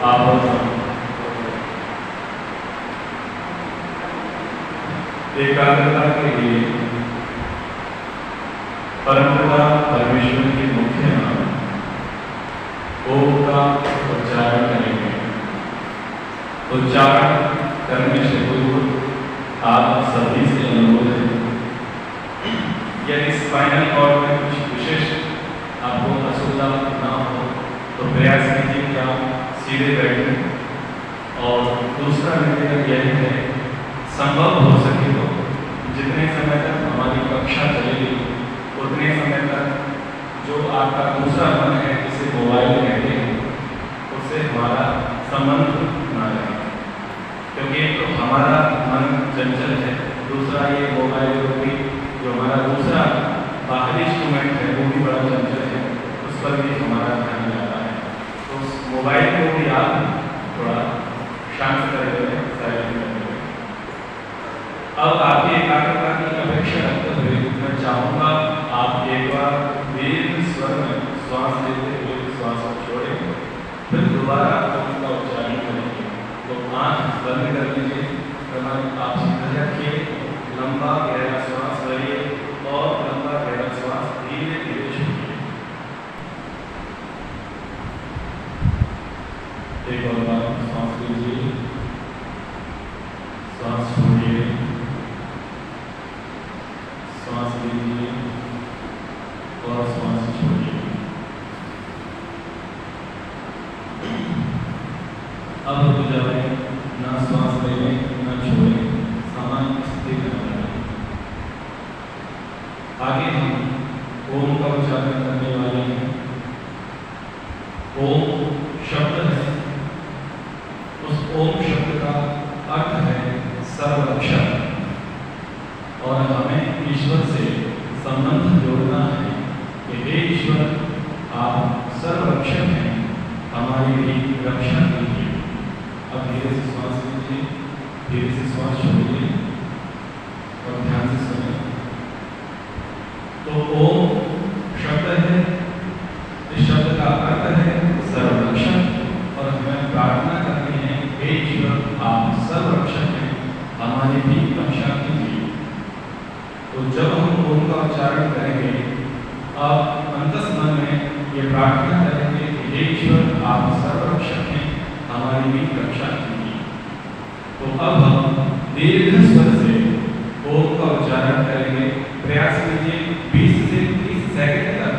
आप एकाग्रता के लिए परमपिता परमेश्वर के मुख्य नाम ओम का उच्चारण करेंगे। उच्चारण करने से पूर्व आप सभी से अनुरोध है, यदि स्पाइनल कॉर्ड में कुछ विशेष आपको असुविधा ना हो तो प्रयास कीजिए कि आप सीधे बैठें। और दूसरा निवेदन यह है, संभव हो सके तो जितने समय तक हमारी कक्षा चलेगी उतने समय तक जो आपका दूसरा मन है, जिसे मोबाइल कहते हैं, उससे हमारा संबंध ना रहे, क्योंकि एक तो हमारा मन चंचल है, दूसरा ये मोबाइल भी जो हमारा दूसरा बाहरी इंस्ट्रूमेंट है वो भी बड़ा चंचल है, उस पर भी हमारा ध्यान जाता है। तो उस मोबाइल को भी आप थोड़ा शांत कर दें, साइलेंट कर दें। अब आपकी एकाग्रता की अपेक्षा रखते हुए मैं चाहूँगा आप एक बार दीर्घ स्वर में श्वास लेते हुए श्वास को छोड़ें, फिर दोबारा उनका उच्चारण करेंगे। तो आँख बंद कर लीजिए, कमर आप सीधा रखिए, लंबा गहरा श्वास भरिए और लंबा गहरा श्वास धीरे धीरे छोड़िए। एक और बार श्वास लीजिए, श्वास छोड़िए, श्वास लीजिए और श्वास छोड़िए। अब रुक जाए, ना श्वास लें ना छोड़ें, सामान्य स्थिति में रहें। आगे हम ओम का उच्चारण करने वाले हैं। ओम शब्द है, उस ओम शब्द का अर्थ है सर्वरक्षक, और हमें ईश्वर से संबंध जोड़ना है कि हे ईश्वर, आप सर्वरक्षक हैं, हमारी भी रक्षा कीजिए। अब धीरे से श्वास लीजिए, धीरे से श्वास छोड़िए और ध्यान से सुनिए। तो ओम शब्द है, इस शब्द का अर्थ है सर्वरक्षक, और हमें प्रार्थना करनी है, हे ईश्वर, आप सर्वरक्षक हैं, हमारी भी रक्षा कीजिए। तो जब हम ओम का उच्चारण करेंगे, आप अंतस्मन में ये प्रार्थना करेंगे कि हे ईश्वर, आप सर्वरक्षक हैं, हमारी भी रक्षा कीजिए। तो अब हम दीर्घ स्वर से ओम का उच्चारण करेंगे। प्रयास कीजिए 20 से 30 सेकंड तक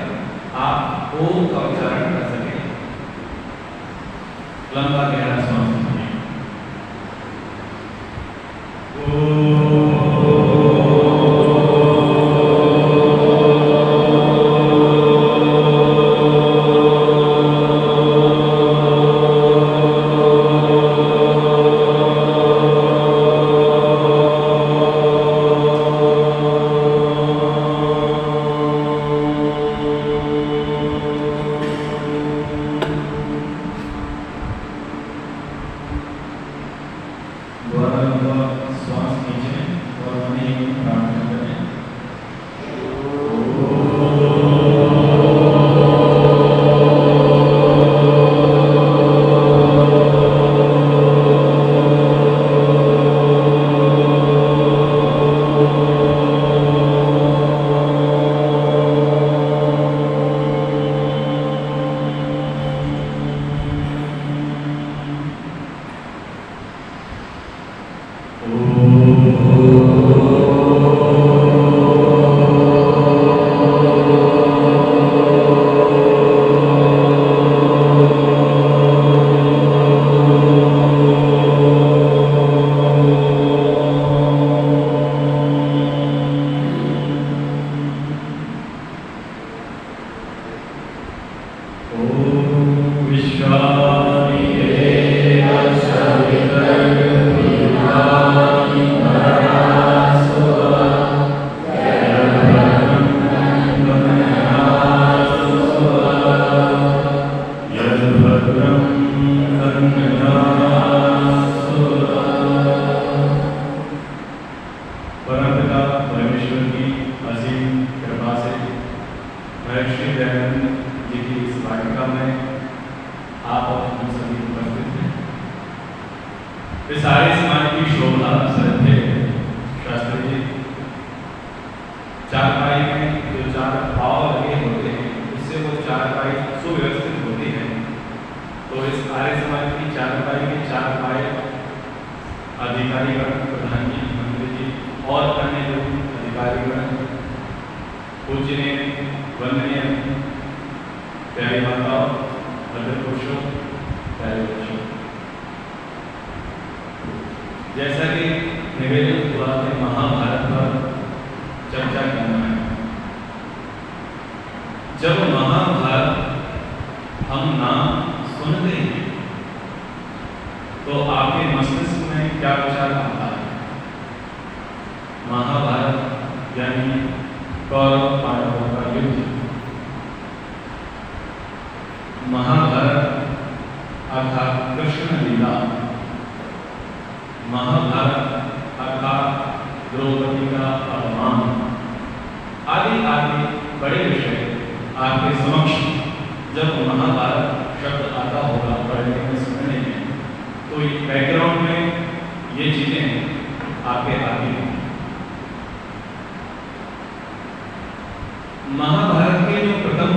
आप ओम का उच्चारण कर सकें। लंबा गहरा श्वास लीजिए। इस आर्य समाज की शोभा श्रद्धेय शास्त्री जी, चारपाई में जो चार भाव लगे होते हैं उससे वो चारपाई सुव्यवस्थित होती है। तो इस आर्य समाज की चारपाई में चार पाए अधिकारीगण, प्रधान जी, मंत्री जी और अन्य जो अधिकारीगण, पूजनीय वंदनीय प्यारी माताओं, भद्र पुरुषों, प्यारे बच्चों, जैसा कि निवेदन हुआ कि महाभारत पर चर्चा करना है। जब महाभारत हम नाम सुनते हैं तो आपके मस्तिष्क में क्या विचार आता है? महाभारत यानी कौरव पांडवों का युद्ध। महाभारत अर्थात कृष्ण लीला, महाभारत अर्थात द्रौपदी का अपमान, आदि आदि बड़े विषय आपके समक्ष जब महाभारत शब्द आता होगा पढ़ने में, सुनने में, तो बैकग्राउंड में ये चीजें आपके आती हैं। महाभारत के जो प्रथम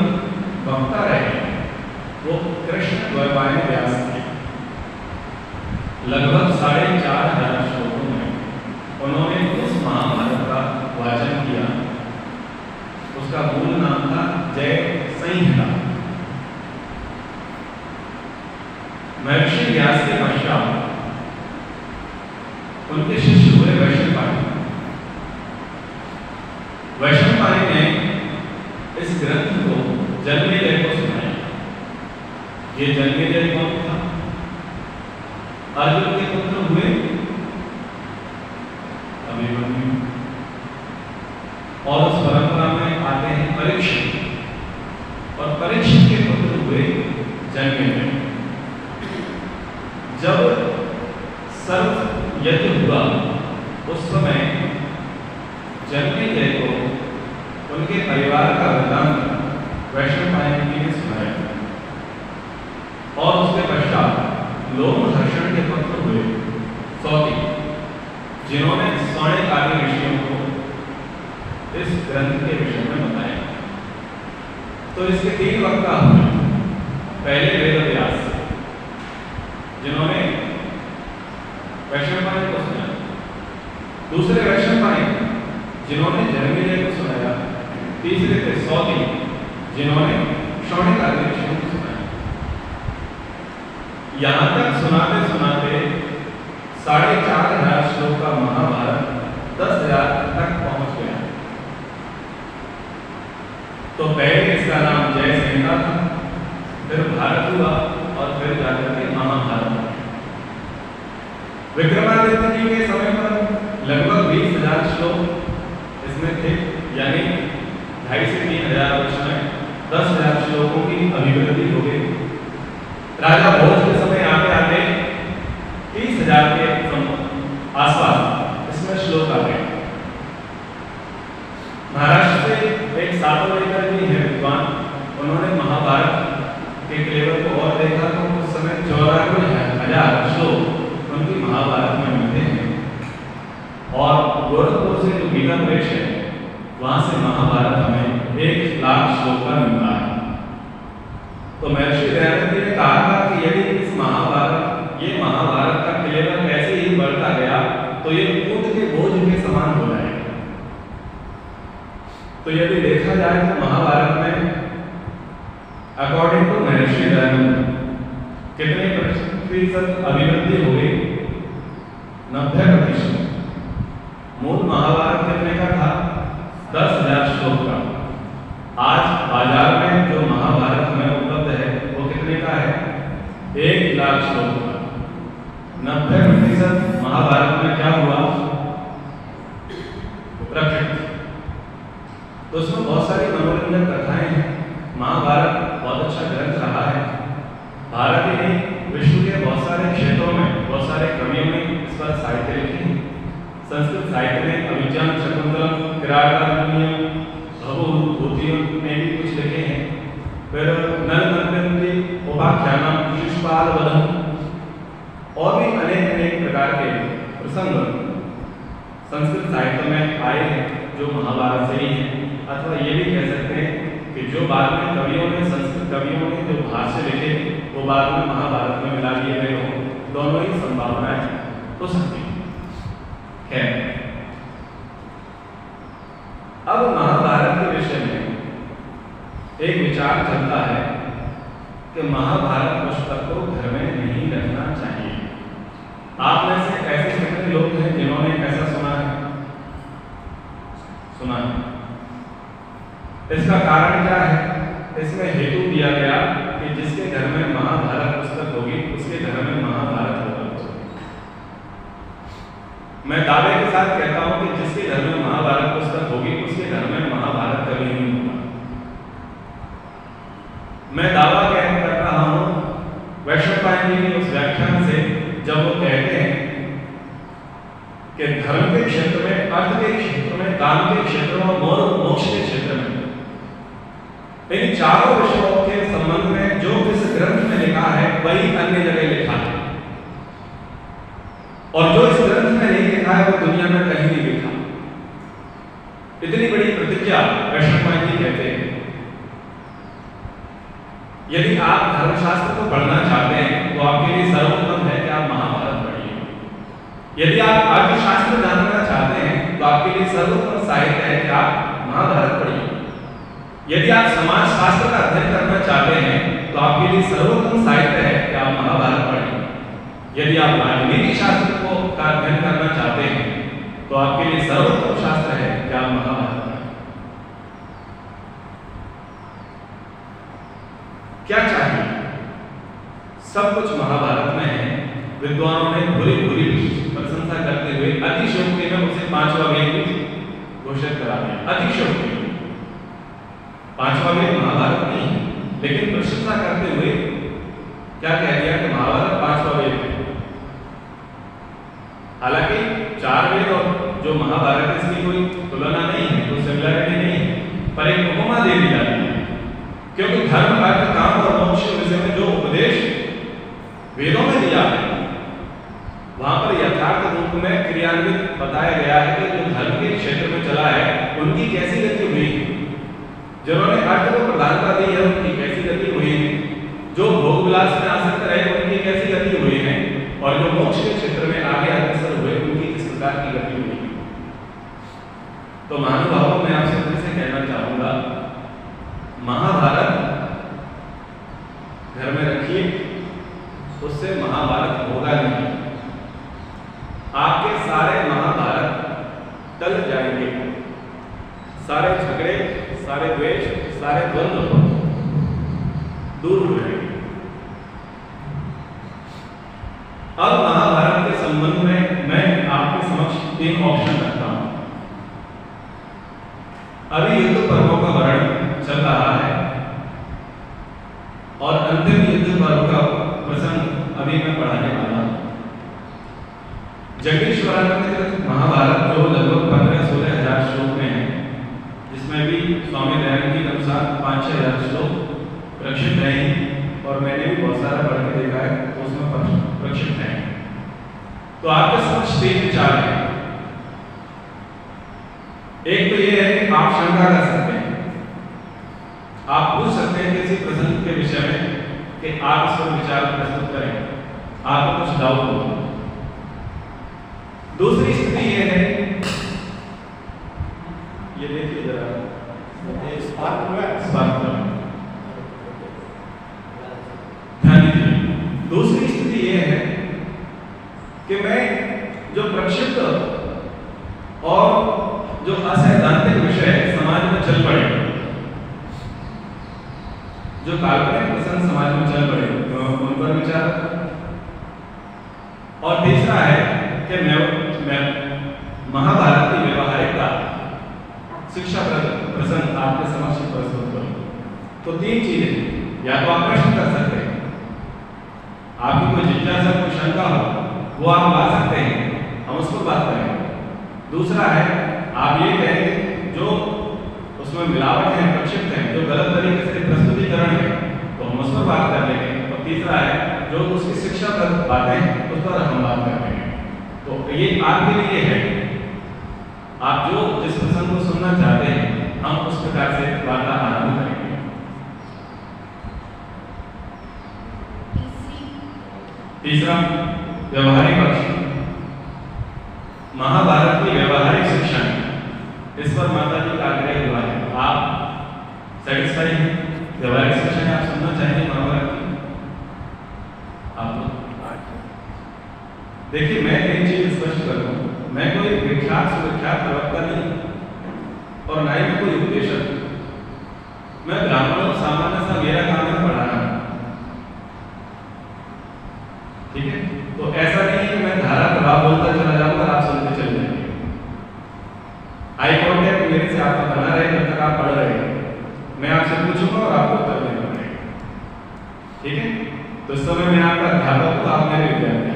वक्ता रहे वो कृष्ण द्वैपायन व्यास थे। लगभग 4500 श्लोकों में उन्होंने उस महाभारत का वाचन किया। उसका मूल नाम था जय संहिता। महर्षि व्यास के पश्चात उनके शिष्य हुए वैशंपायन। वैशंपायन ने इस ग्रंथ को जन्मेजय को सुनाया। ये जन्मेजय कौन था? अर्जुन के पुत्र हुए अभिमन्यु, और उस परंपरा में आते हैं परीक्षित, और परीक्षित के पुत्र हुए जन्मेजय। जब सर्व यज्ञ हुआ उस समय जन्मेजय को उनके परिवार का वृत्तांत वैशंपायन जी ने सुनाया, और उसके पश्चात लोमहर्षण के पुत्र हुए सौती, जिन्होंने सौनक आदि ऋषियों को इस ग्रंथ के विषय में बताया। तो इसके 3 वक्ता हुए। पहले वेद व्यास, जिन्होंने वैशंपायन को सुनाया। दूसरे वैशंपायन, जिन्होंने जन्मेजय को सुनाया। तीसरे थे सौती, जिन्होंने सौनक आदि ऋषियों को सुनाया। यहां तक सुनाते सुनाते 4500 श्लोक का महाभारत 10,000 तक पहुंच गया। तो पहले इसका नाम जय संहिता था, फिर भारत हुआ, और फिर जाकर के महाभारत। विक्रमादित्य जी के समय पर लगभग 20,000 श्लोक इसमें थे, यानी 2,500 से 3,000 वर्ष में 10,000 श्लोकों की अभिवृद्धि हो गई। राजा भोज के समय आते आते 30,000 के आसपास इसमें श्लोक आ गए। महाराष्ट्र से एक सातवलेकर जी है विद्वान, उन्होंने महाभारत के क्लेवर को और देखा तो उस समय 94,000 श्लोक उनकी महाभारत में मिलते हैं। और गोरखपुर से जो गीता प्रेस है वहां से महाभारत हमें 1,00,000 श्लोक का मिलता है। तो महर्षि दयानंद जी ने कहा था कि यदि इस महाभारत, ये महाभारत का क्लेवर ऐसे ही बढ़ता गया तो ये ऊंट के बोझ के समान हो जाएगा। तो यदि देखा जाए तो महाभारत में अकॉर्डिंग टू महर्षि दयानंद कितने प्रतिशत अभिवृद्धि हो गई? 90%। मूल महाभारत कितने का था? 10,000 श्लोक का। आज बाजार में जो महाभारत में उपलब्ध है वो कितने का है? 1,00,000 श्लोक का। 90% महाभारत में क्या हुआ? प्रकृति। तो उसमें बहुत सारी मनोरंजक कथाएं हैं। महाभारत बहुत अच्छा ग्रंथ रहा है। भारत ही नहीं, विश्व के बहुत सारे क्षेत्रों में, बहुत सारे कवियों ने इस पर साहित्य लिखे हैं। संस्कृत साहित्य में अभिज्ञान शकुंतलम, किरातार्जुनीय, भवभूतियों में भी कुछ लिखे हैं। फिर नल उपाख्यानम, शिशुपाल वधम और भी अनेक अनेक प्रकार प्रकार के प्रसंग संस्कृत साहित्य में आए हैं जो महाभारत से ही हैं, अथवा ये भी कह सकते हैं कि जो बाद में कवियों ने, संस्कृत कवियों ने जो भाष्य लिखे वो बाद में महाभारत में मिला दिए गए हों। दोनों ही संभावनाएं हो सकती है। अब महाभारत के विषय में एक विचार चलता है कि महाभारत पुस्तक को घर में नहीं रखना चाहिए। आप में से ऐसे कितने लोग हैं जिन्होंने ऐसा सुना है? इसका कारण क्या है? इसमें हेतु दिया गया कि जिसके घर में महाभारत पुस्तक होगी उसके घर में महाभारत होगा। मैं दावे के साथ कहता हूं कि जिसके घर में महाभारत पुस्तक होगी उसके घर में महाभारत कभी नहीं होगा। मैं दावा कर रहा हूं वैष्णव पायन जी के उस व्याख्यान से, जब वो कहते हैं कि धर्म के क्षेत्र में, अर्थ के क्षेत्र में, काम के क्षेत्र में और मोक्ष के क्षेत्र में, इन चारों विषयों के संबंध में जो इस ग्रंथ में लिखा है वही अन्य जगह लिखा है, और जो इस ग्रंथ में नहीं लिखा है वो दुनिया में कहीं नहीं लिखा। इतनी बड़ी प्रतिज्ञा वैष्णव पायन जी कहते हैं। यदि आप धर्मशास्त्र को पढ़ना चाहते हैं तो आपके लिए सर्वोत्तम है कि आप महाभारत पढ़िए। यदि आप अर्थशास्त्र जानना चाहते हैं तो आपके लिए सर्वोत्तम साहित्य है कि आप महाभारत पढ़िए। यदि आप समाज शास्त्र का अध्ययन करना चाहते हैं तो आपके लिए सर्वोत्तम साहित्य है कि आप महाभारत पढ़िए। यदि आप राजनीति शास्त्र को का अध्ययन करना चाहते हैं तो आपके लिए सर्वोत्तम शास्त्र है कि आप महाभारत पढ़िए। क्या चाहिए? सब कुछ महाभारत में है। विद्वानों ने भूरी भूरी प्रशंसा करते हुए अतिशयोक्ति में उसे 5वां वेद भी घोषित करा दिया। अतिशयोक्ति, 5वां वेद महाभारत नहीं है, लेकिन प्रशंसा करते हुए क्या कह दिया कि महाभारत 5वां वेद है। हालांकि 4 वेद और जो महाभारत है इसकी कोई तुलना नहीं है, कोई सिमिलरिटी नहीं है, पर एक उपमा दे दी जाती है, क्योंकि धर्म, अर्थ, काम और मोक्ष के विषय में जो उपदेश वेदों में दिया है वहां पर यथार्थ रूप में क्रियान्वित बताया गया है कि जो धर्म के क्षेत्र में चला है उनकी कैसी गति हुई है, जिन्होंने अर्थ को प्रधानता दी है उनकी कैसी गति हुई है, जो भोग विलास में आसक्त रहे उनकी कैसी गति हुई है, और जो मोक्ष के क्षेत्र में आगे अग्रसर हुए उनकी किस प्रकार की गति हुई है। तो महानुभावों, मैं आपसे फिर से कहना चाहूंगा, महाभारत घर में रखिए, उससे महाभारत होगा नहीं। आपके सारे महाभारत टल जाएंगे, सारे झगड़े, सारे द्वेष, सारे द्वंद्व दूर हो जाएंगे। अब महाभारत के संबंध में मैं आपके समक्ष 3 ऑप्शन रखता हूं। अभी युद्ध पर्वों का वर्णन चल रहा है और अंतिम युद्ध पर्व का प्रसंग अभी मैं पढ़ाने वाला हूं। जगदीश्वरानंद महाभारत जो लगभग 15-16 हजार श्लोक में है, जिसमें भी स्वामी दयानंद जी के अनुसार 5-6 हजार श्लोक प्रक्षिप्त हैं, और मैंने भी बहुत सारा पढ़ के देखा है तो उसमें प्रक्षिप्त है। तो आपके समक्ष 3 विचार हैं। एक तो ये है कि आप शंका कर सकते हैं, आप पूछ सकते हैं किसी प्रसंग के विषय में कि आप इस पर विचार प्रस्तुत करें, आपको कुछ डाउट हो। दूसरी स्थिति ये है, ये देखिए जरा, ध्यान दीजिए। दूसरी स्थिति ये है कि मैं जो प्रक्षिप्त और जो असैद्धांतिक विषय समाज में चल पड़े, जो काल्पनिक प्रसंग समाज में चल पड़े, उन पर विचार। और तीसरा है कि मैं महाभारत की व्यवहारिकता, शिक्षा प्रसंग आपके समक्ष प्रस्तुत करूं। तो 3 चीजें, या तो आप प्रश्न कर सकते हैं, आपकी कोई जिज्ञासा, कोई शंका हो वो आप ला सकते हैं, हम उस पर बात करेंगे। दूसरा है, आप ये कहेंगे जो उसमें मिलावट है, प्रक्षिप्त है, जो गलत तरीके से प्रस्तुतिकरण है, तो हम उस पर बात कर लेंगे। और तीसरा है, जो उसकी शिक्षाप्रद बातें उस पर हम बात कर लेंगे। तो ये आपके लिए है, आप जो जिस प्रसंग को सुनना चाहते हैं हम उस प्रकार से वार्ता आरंभ करेंगे। तीसरा, व्यवहारिक पक्ष, महाभारत की व्यवहारिक शिक्षा, इस पर माता जी का आग्रह हुआ है। आप सेटिस्फाई हैं? व्यवहारिक शिक्षा आप सुनना चाहेंगे महाभारत की? आप देखिए, मैं एक चीज स्पष्ट कर दूं, मैं कोई विख्यात सुविख्यात प्रवक्ता नहीं और ना ही मैं कोई उपदेशक। मैं ब्राह्मणों सामान्य सा, मेरा काम है पढ़ाना, ठीक है? तो ऐसा नहीं है कि मैं धारा प्रभाव बोलता चला जाऊंगा और आप सुनते चले जाएंगे। आई कॉन्टैक्ट मेरे से आपका बना रहे जब तक आप पढ़ रहे हैं, मैं आपसे पूछूंगा और आपको उत्तर देना पड़ेगा, ठीक है? तो इस समय मैं आपका अध्यापक हूं, आप मेरे विद्यार्थी,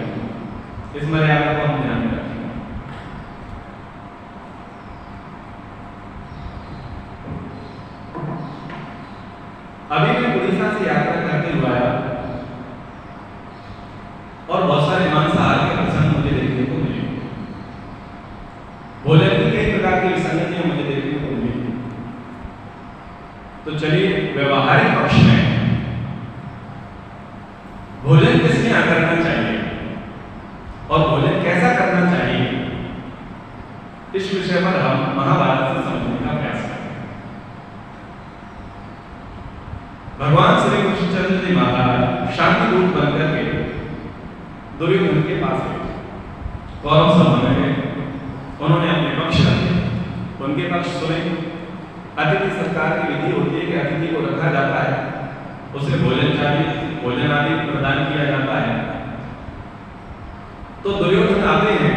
इस मर्यादा को हम ध्यान में रखेंगे। अभी मैं उड़ीसा से यात्रा करते हुए आया और बहुत सारे मांसाहार के प्रसंग मुझे देखने को मिले, भोजन की कई प्रकार की विसंगतियां मुझे देखने को मिली। तो चलिए, व्यवहारिक पक्ष में भोजन किस यहाँ करना चाहिए और भोजन कैसा करना चाहिए, इस विषय पर हम महाभारत से समझने का प्रयास करें। भगवान श्री कृष्णचंद्र जी महाराज शांति दूत बनकर के दुर्योधन के पास गए, कौरव सभा में गए, उन्होंने अपने पक्ष रखे, उनके पक्ष सुने। अतिथि सत्कार की विधि होती है कि अतिथि को रखा जाता है, उसे भोजन चाहिए, भोजन आदि प्रदान किया जाता है। तो दुर्योधन आते हैं,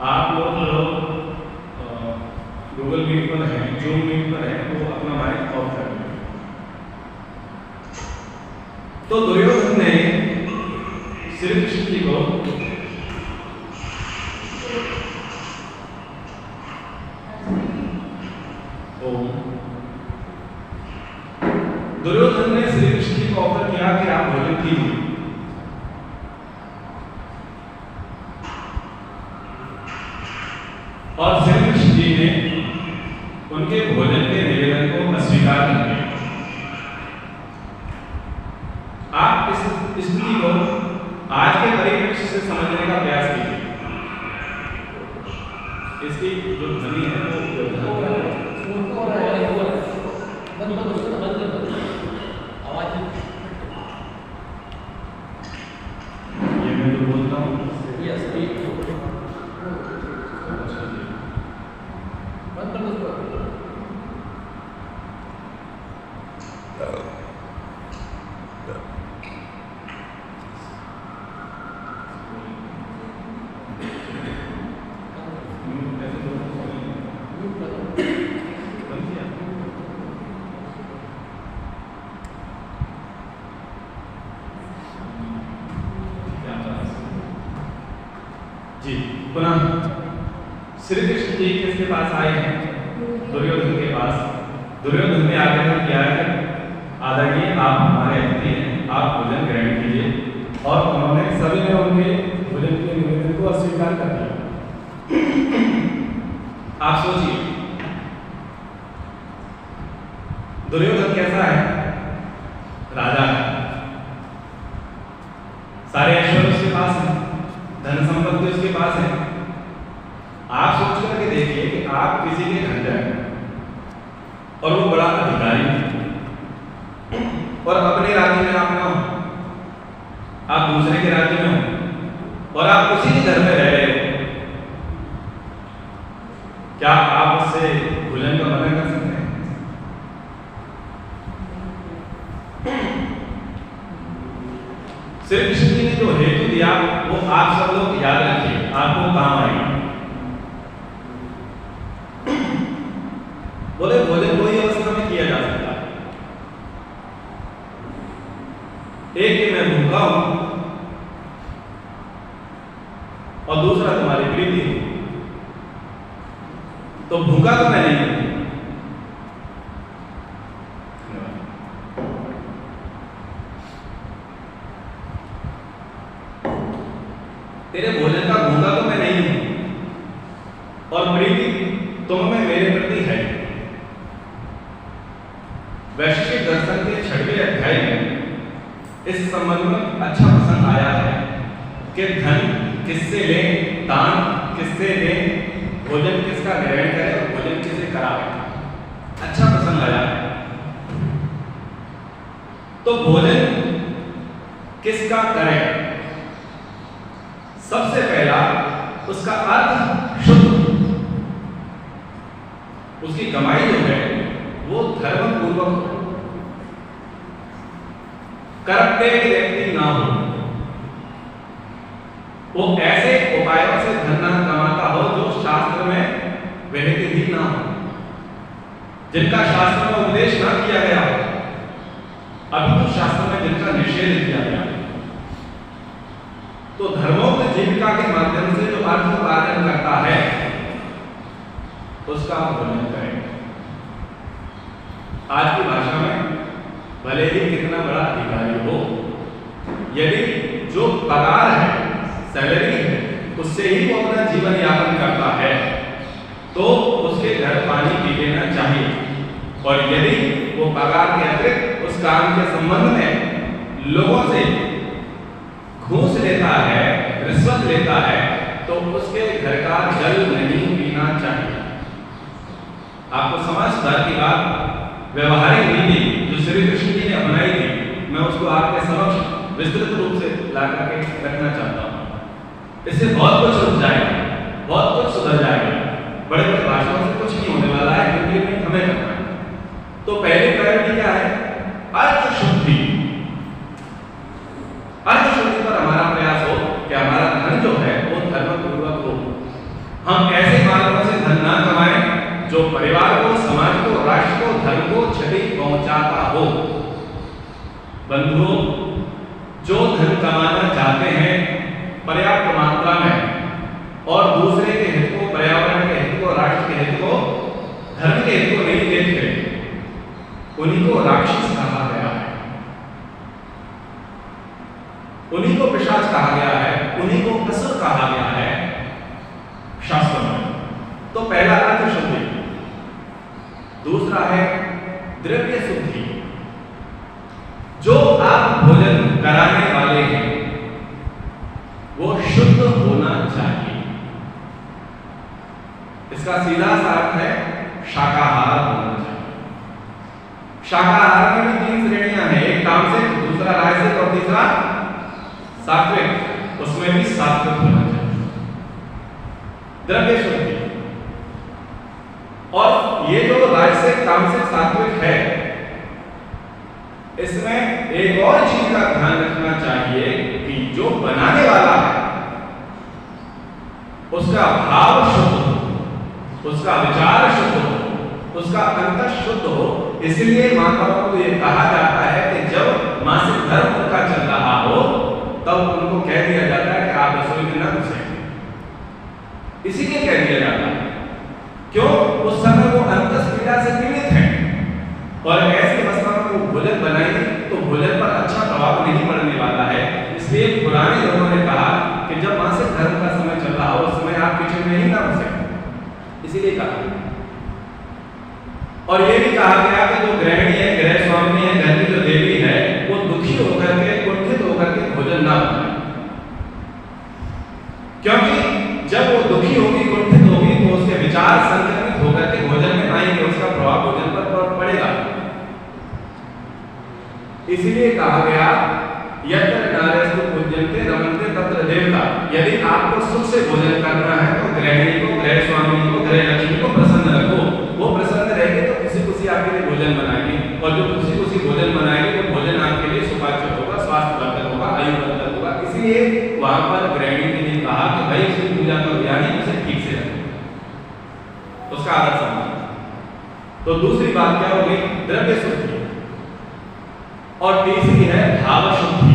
आप लोग गूगल मीट पर हैं, जूम मीट पर हैं, तो अपना माइक ऑफ कर लें। तो दुर्योधन ने श्री कृष्ण जी को दुर्योधन ने श्री कृष्ण जी को ऑफर किया कि आप भोजन कीजिए। और श्री कृष्ण जी ने उनके भोजन के निवेदन को अस्वीकार कर दिया। आप इस स्थिति को आज के परिप्रेक्ष्य से समझने का प्रयास कीजिए। इसकी जो ध्वनि है वो ये मैं जो बोलता हूँ जी। पुनः श्री कृष्ण जी किसके पास आए हैं? दुर्योधन के पास। दुर्योधन ने आग्रह किया है, आदरणीय आप हमारे अतिथि हैं, आप भोजन ग्रहण कीजिए। और उन्होंने सभी ने उनके भोजन के निवेदन को अस्वीकार कर दिया। आप सोचिए, दुर्योधन कैसा है? राजा है, सारे ऐश्वर्य उसके पास है, धन संपत्ति उसके पास है। आप सोच करके देखिए कि आप किसी के घर जाए और वो बड़ा अधिकारी और अपने राज्य में आप ना हो, आप दूसरे के राज्य में हो और आप उसी के घर में रह रहे हो, क्या आप उससे भोजन का मना कर सकते हैं? श्री कृष्ण जी ने जो हेतु दिया वो आप सब लोग याद रखिए, आपको काम आएगा। बोले भोजन कोई अवस्था में किया जा सकता है। एक कि मैं भूखा हूं और दूसरा तुम्हारी प्रीति हो, तो भूखा तो मैं नहीं हूं। तेरे भोजन का भूखा तो मैं नहीं हूं और प्रीति तुम में मेरे प्रति है। वैशेषिक दर्शन के 6वें अध्याय में इस संबंध में अच्छा प्रसंग आया है कि धन किससे लें, दान किससे लें, भोजन किसका ग्रहण करें और भोजन किसे करावे। अच्छा प्रसंग आया है। तो भोजन किसका करें, सबसे पहला उसका अर्थ शुद्ध, उसकी कमाई जो है वो धर्म पूर्वक हो, करप्टेड व्यक्ति ना हो, वो ऐसे उपायों से धन न कमाता हो जो शास्त्र में विहित ही ना हो, जिनका शास्त्र में उपदेश ना किया गया हो, अभिभूत शास्त्र में जिनका निषेध किया गया। तो धर्मोक्त जीविका के माध्यम से जो अर्थ उपार्जन करता है उसका भोजन करें। आज की भाषा में भले ही कितना बड़ा अधिकारी हो, यदि जो पगार है, सैलरी है, उससे ही वो अपना जीवन यापन करता है तो उसके घर पानी पी लेना चाहिए। और यदि वो पगार के अतिरिक्त उस काम के संबंध में लोगों से घूस लेता है, रिश्वत लेता है, तो उसके घर का जल नहीं पीना चाहिए। आपको समझ सुधार की बात, व्यवहारिक नीति जो श्री कृष्ण जी ने अपनाई थी, मैं उसको आपके समक्ष विस्तृत रूप से ला करके रखना चाहता हूँ। इससे बहुत कुछ रुक जाएगा, बहुत कुछ सुधर जाएगा। बड़े बड़े भाषणों से कुछ नहीं होने वाला है, क्योंकि हमें करना है। तो पहली प्रायोरिटी क्या है? अर्थ शुद्धि। अर्थ शुद्धि पर हमारा प्रयास हो कि हमारा धन जो है वो धर्म पूर्वक हो। हम ऐसे मार्गों से धन ना कमाएं जो परिवार को, समाज को, राष्ट्र को, धर्म को क्षति पहुंचाता हो। बंधुओं, जो धन कमाना चाहते हैं पर्याप्त मात्रा में और दूसरे के हित को, पर्यावरण के हित को, राष्ट्र के हित को, धर्म के हित को नहीं देखते, उन्हीं को राक्षस कहा गया है, उन्हीं को पिशाच कहा गया है, उन्हीं को असुर कहा गया है शास्त्र में। तो पहला अर्थ शुद्धि, दूसरा है द्रव्य शुद्धि। जो आप भोजन कराने वाले हैं वो शुद्ध होना चाहिए। इसका सीधा सा अर्थ है शाकाहार होना चाहिए। शाकाहार में भी 3 श्रेणियां हैं, एक तामसिक, दूसरा राजसिक और तीसरा सात्विक। उसमें भी सात्विक होना चाहिए। द्रव्य शुद्धि। और ये जो राजसिक, तामसिक, सात्विक है, इसमें एक और चीज का ध्यान रखना चाहिए कि जो बनाने वाला है उसका भाव शुद्ध हो, उसका विचार शुद्ध हो, उसका अंतः शुद्ध हो। इसलिए माताओं को यह कहा जाता है कि जब मासिक धर्म उनका चल रहा हो तब उनको कह दिया जाता है कि आप रसोई में न घुसें। इसीलिए कह दिया जाता है क्यों? उस समय वो अंतस पीड़ा से पीड़ित हैं और ऐसी अवस्था में वो भोजन बनाएंगे तो भोजन पर अच्छा प्रभाव नहीं पड़ने वाला है। इसलिए पुराने लोगों ने कहा कि जब मासिक धर्म का समय चल रहा हो उस समय आप किचन में ही ना घुसें, इसीलिए कहा। और ये भी कहा गया कि जो गृहिणी है, गृह स्वामिनी है, घर की जो देवी है, वो दुखी होकर के, कुंठित होकर के भोजन ना बनाए, क्योंकि जब वो दुखी होगी, कुंठित होगी तो उसके विचार संक्रमित होकर के भोजन में आएंगे, उसका प्रभाव भोजन पर पड़ेगा। इसीलिए कहा गया यत्र नारेस्तु पूज्यन्ते रमन्ते तत्र देवता। यदि आपको सुख से भोजन करना है तो गृहिणी को, गृह स्वामिनी को, गृह लक्ष्मी को प्रसन्न रखो। वो प्रसन्न रहेगी तो खुशी खुशी आपके लिए भोजन बनाएगी, और जो खुशी खुशी भोजन बनाएगी वो भोजन आपके लिए सुपाच्य होगा, स्वास्थ्यवर्धक होगा, आयुवर्धक होगा। इसलिए वहां पर गृहिणी के लिए कहा कि भाई उसकी पूजा करो, यानी उसे ठीक से रखो, उसका आदर सम्मान। तो दूसरी बात क्या होगी? द्रव्य शुद्धि। और तीसरी है भाव शुद्धि।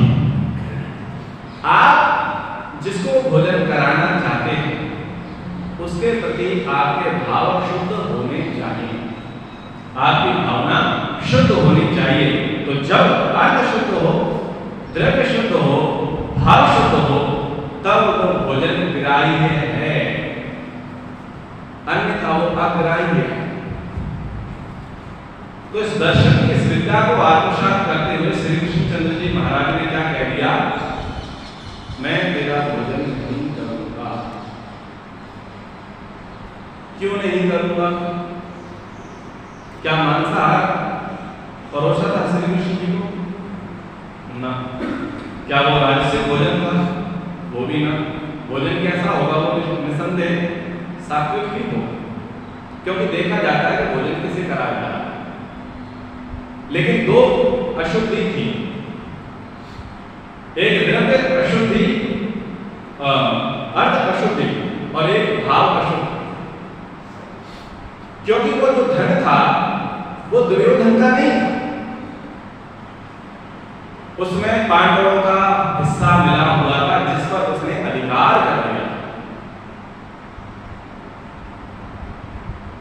आप जिसको भोजन कराना चाहते हैं उसके प्रति आपके भाव शुद्ध होने चाहिए, आपकी भावना शुद्ध होनी चाहिए। तो जब अर्थ शुद्ध हो, द्रव्य शुद्ध हो, भाव शुद्ध हो, तब वो ग्राह्य है, अन्यथा वो अग्राह्य है। तो इस दर्शन की इस विद्या को आत्मसात करते हुए श्री कृष्णचंद्र जी महाराज ने क्या कह दिया, मैं तेरा भोजन नहीं करूंगा। क्यों नहीं करूंगा? क्या मांसाहार परोसा था श्री कृष्ण जी को? ना। क्या वो राजसिक भोजन था? वो भी ना। भोजन कैसा होगा? वो निसंदेह सात्विक ही होगा, क्योंकि देखा जाता है कि भोजन किसे कराया जाता है। लेकिन दो अशुद्धि थी, एक द्रव्य अशुद्धि, अर्थ अशुद्धि, और एक भाव अशुद्धि। क्योंकि वो जो धन था वो दुर्योधन का नहीं था, उसमें पांडवों का हिस्सा मिला हुआ था जिस पर उसने अधिकार कर लिया।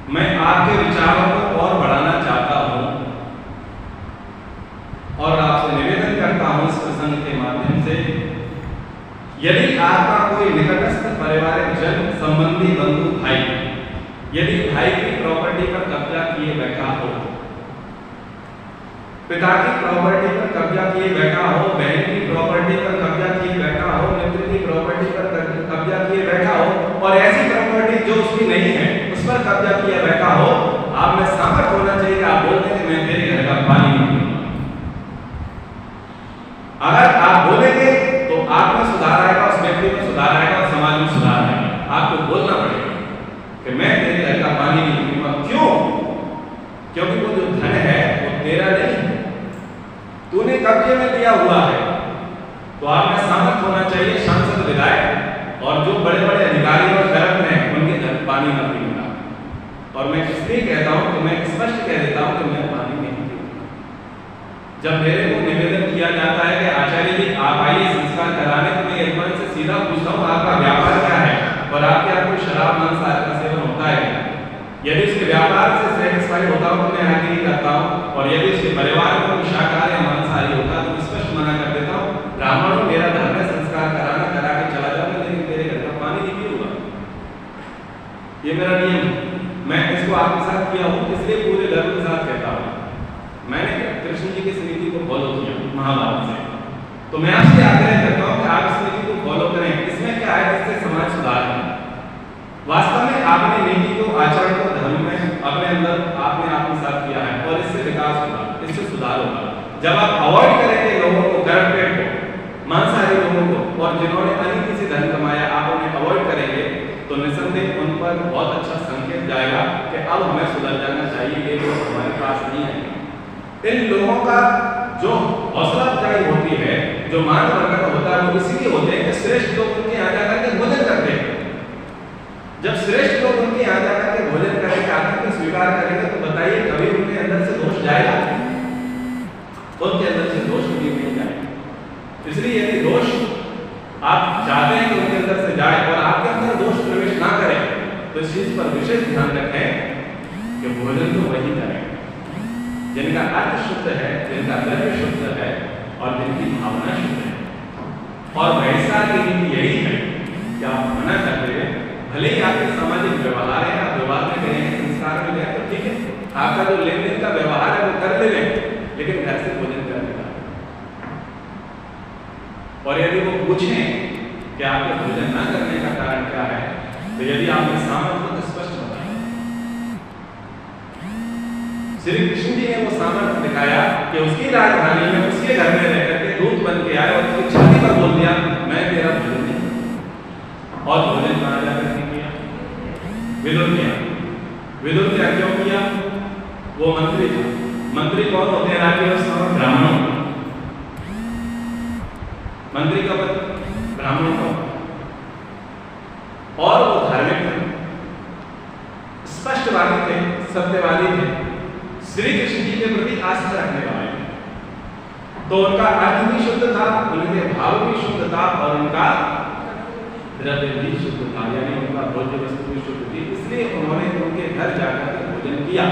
मैं आपके विचारों को और बढ़ाना चाहता हूं और आपसे निवेदन करता हूं इस प्रसंग के माध्यम से, यदि आपका कोई निकटस्थ पारिवारिक जन, संबंधी, बंधु, भाई यदि भाई की प्रॉपर्टी पर कब्जा किए बैठा हो, पिता की प्रॉपर्टी पर कब्जा किए बैठा हो, बहन की प्रॉपर्टी पर कब्जा किए बैठा हो, मित्र की प्रॉपर्टी पर कब्जा किए बैठा हो, और ऐसी प्रॉपर्टी जो उसकी नहीं है उस पर कब्जा किया बैठा हो, आप में सामर्थ्य होना चाहिए कि आप बोलते हैं मैं तेरे घर का पानी नहीं पीऊंगा। अगर आप बोलेंगे तो आप में सुधार आएगा, उस व्यक्ति में सुधार आएगा और समाज में सुधार आएगा। आपको बोलना पड़ेगा कि मैं तेरे घर का पानी नहीं पीऊंगा। क्यों? क्योंकि वो जो धन है वो तेरा नहीं, तूने कब्जे में लिया हुआ है। तो आप में सामर्थ्य होना चाहिए, सांसद, विधायक और जो बड़े बड़े अधिकारी और कर्म हैं उनके घर पानी न पीऊंगा। और मैं इसलिए कहता हूं कि मैं स्पष्ट कह देता हूं कि मैं पानी नहीं पीऊंगा। जब मेरे को निवेदन किया जाता है कि आचार्य जी आप आइए संस्कार कराने, तो मैं यजमान से सीधा पूछता हूं आपका व्यापार क्या है और आपके यहाँ कोई शराब मांसाहार का सेवन होता है? यदि उसके व्यापार से सेटिस्फाइड होता हूं तो मैं आगे नहीं करता हूं, और यदि उसके परिवार में शाकाहारी या मांसाहारी होता है तो स्पष्ट मना कर देता हूं, ब्राह्मणों मेरा धर्म है संस्कार कराना, करा के चला जाऊंगा, लेकिन तेरे घर का पानी नहीं पीऊंगा। ये मेरा नियम है। मैं इसको आपके साथ किया हूं, इसलिए पूरे गर्व के साथ कहता हूं। मैंने कृष्ण जी की नीति को फॉलो किया महाभारत से, तो मैं आपसे आग्रह करता हूं कि आप इस नीति को फॉलो करें। इसमें क्या है, इससे समाज सुधार है। वास्तव में आपने नीति को, आचरण को धर्म में अपने अंदर आपने आत्मसात किया है और इससे विकास होगा, इससे सुधार होगा। जब आप अवॉइड करेंगे लोगों को, करप्टेड को, मांसाहारी लोगों को, और जिन्होंने अनिति से धन कमाया आप उन्हें अवॉइड करेंगे, तो निसंदेह उन पर बहुत अच्छा संकेत जाएगा कि अब हमें सुधर जाना चाहिए, ये लोग हमारे पास नहीं है। इन लोगों का जो हौसला अफजाई होती है, जो मान वर्णन होता है, वो इसीलिए होते हैं कि श्रेष्ठ लोग उनके यहाँ जाकर के भोजन करते हैं। जब श्रेष्ठ लोग उनके यहाँ जाकर के भोजन करेंगे, आदमी को स्वीकार करेंगे, तो बताइए कभी उनके अंदर से दोष जाएगा? उनके अंदर से दोष कभी नहीं जाएगा। इसलिए यदि दोष आप चाहते हैं कि उनके अंदर से जाए और आपके अंदर दोष प्रवेश ना करे, तो इस चीज पर विशेष ध्यान रखें कि भोजन तो वही करें जिनका अर्थ शुद्ध है, जिनका द्रव्य शुद्ध है और जिनकी भावना शुद्ध है। और वैसा की नीति यही है कि आप मना करते हैं, भले ही आपके सामाजिक व्यवहार है, आप व्यवहार में गए हैं, संस्कार में गए, तो ठीक है, आपका जो लेन देन का व्यवहार है वो कर ले, लेकिन घर से भोजन कर लेगा। और यदि वो पूछें कि आपके भोजन न करने का कारण क्या है, तो यदि आपने सामर्थ्य तो स्पष्ट बताया। श्री कृष्ण जी ने वो सामर्थ्य दिखाया कि उसकी राजधानी में, उसके घर में रहकर के दूत बन के आए और उसकी छाती पर बोल दिया मैं तेरा भोजन नहीं। और भोजन कहाँ जाकर के किया? विदुर किया। विदुर क्या क्यों किया? वो मंत्री था। मंत्री कौन होते हैं? राज्य व्यवस्था में ब्राह्मण। मंत्री का पद ब्राह्मण का, और वो धार्मिक थे, स्पष्टवादी थे, सत्यवादी थे, श्री कृष्ण जी के प्रति आस्था रखने वाले थे। तो उनका अर्थ भी शुद्ध था, उनके भाव भी शुद्ध था और उनका द्रव्य भी शुद्ध था, यानी उनका भोज्य वस्तु भी शुद्ध थी। इसलिए उन्होंने उनके घर जाकर के भोजन किया।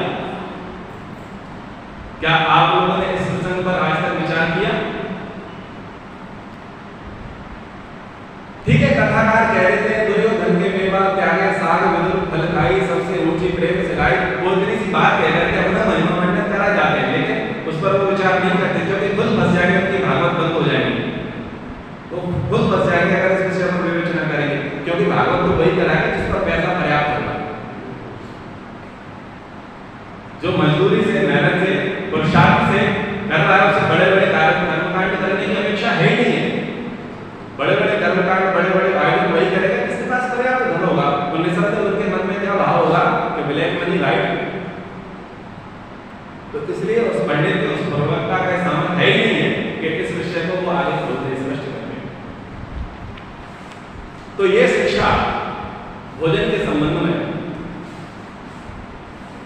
क्या आप लोगों ने इस प्रसंग पर आज तक विचार किया? ठीक है, कथाकार कह रहे थे दुर्योधन नहीं करते, क्योंकि खुद फंस जाएंगे, उनकी भागवत बंद हो जाएगी, तो खुद फंस जाएंगे अगर इस विषय पर विवेचना करेंगे, क्योंकि भागवत तो वही कराएंगे जिस पर पैसा पर्याप्त होगा। जो मजदूरी से, मेहनत से, पुरुषार्थ से कर रहा है, उसे बड़े बड़े कर्मकांड करने की अपेक्षा है ही नहीं है। बड़े बड़े कर्मकांड, बड़े बड़े आयोजन वही करेगा जिसके पास पर्याप्त धन होगा। तो निसंदेह उनके मन में क्या भाव होगा कि ब्लैक मनी राइट, तो इसलिए उस पंडित के, उस प्रवक्ता का सामर्थ्य है ही नहीं है कि इस विषय को वो आगे खोल दे, स्पष्ट कर दे। तो ये शिक्षा भोजन के संबंध में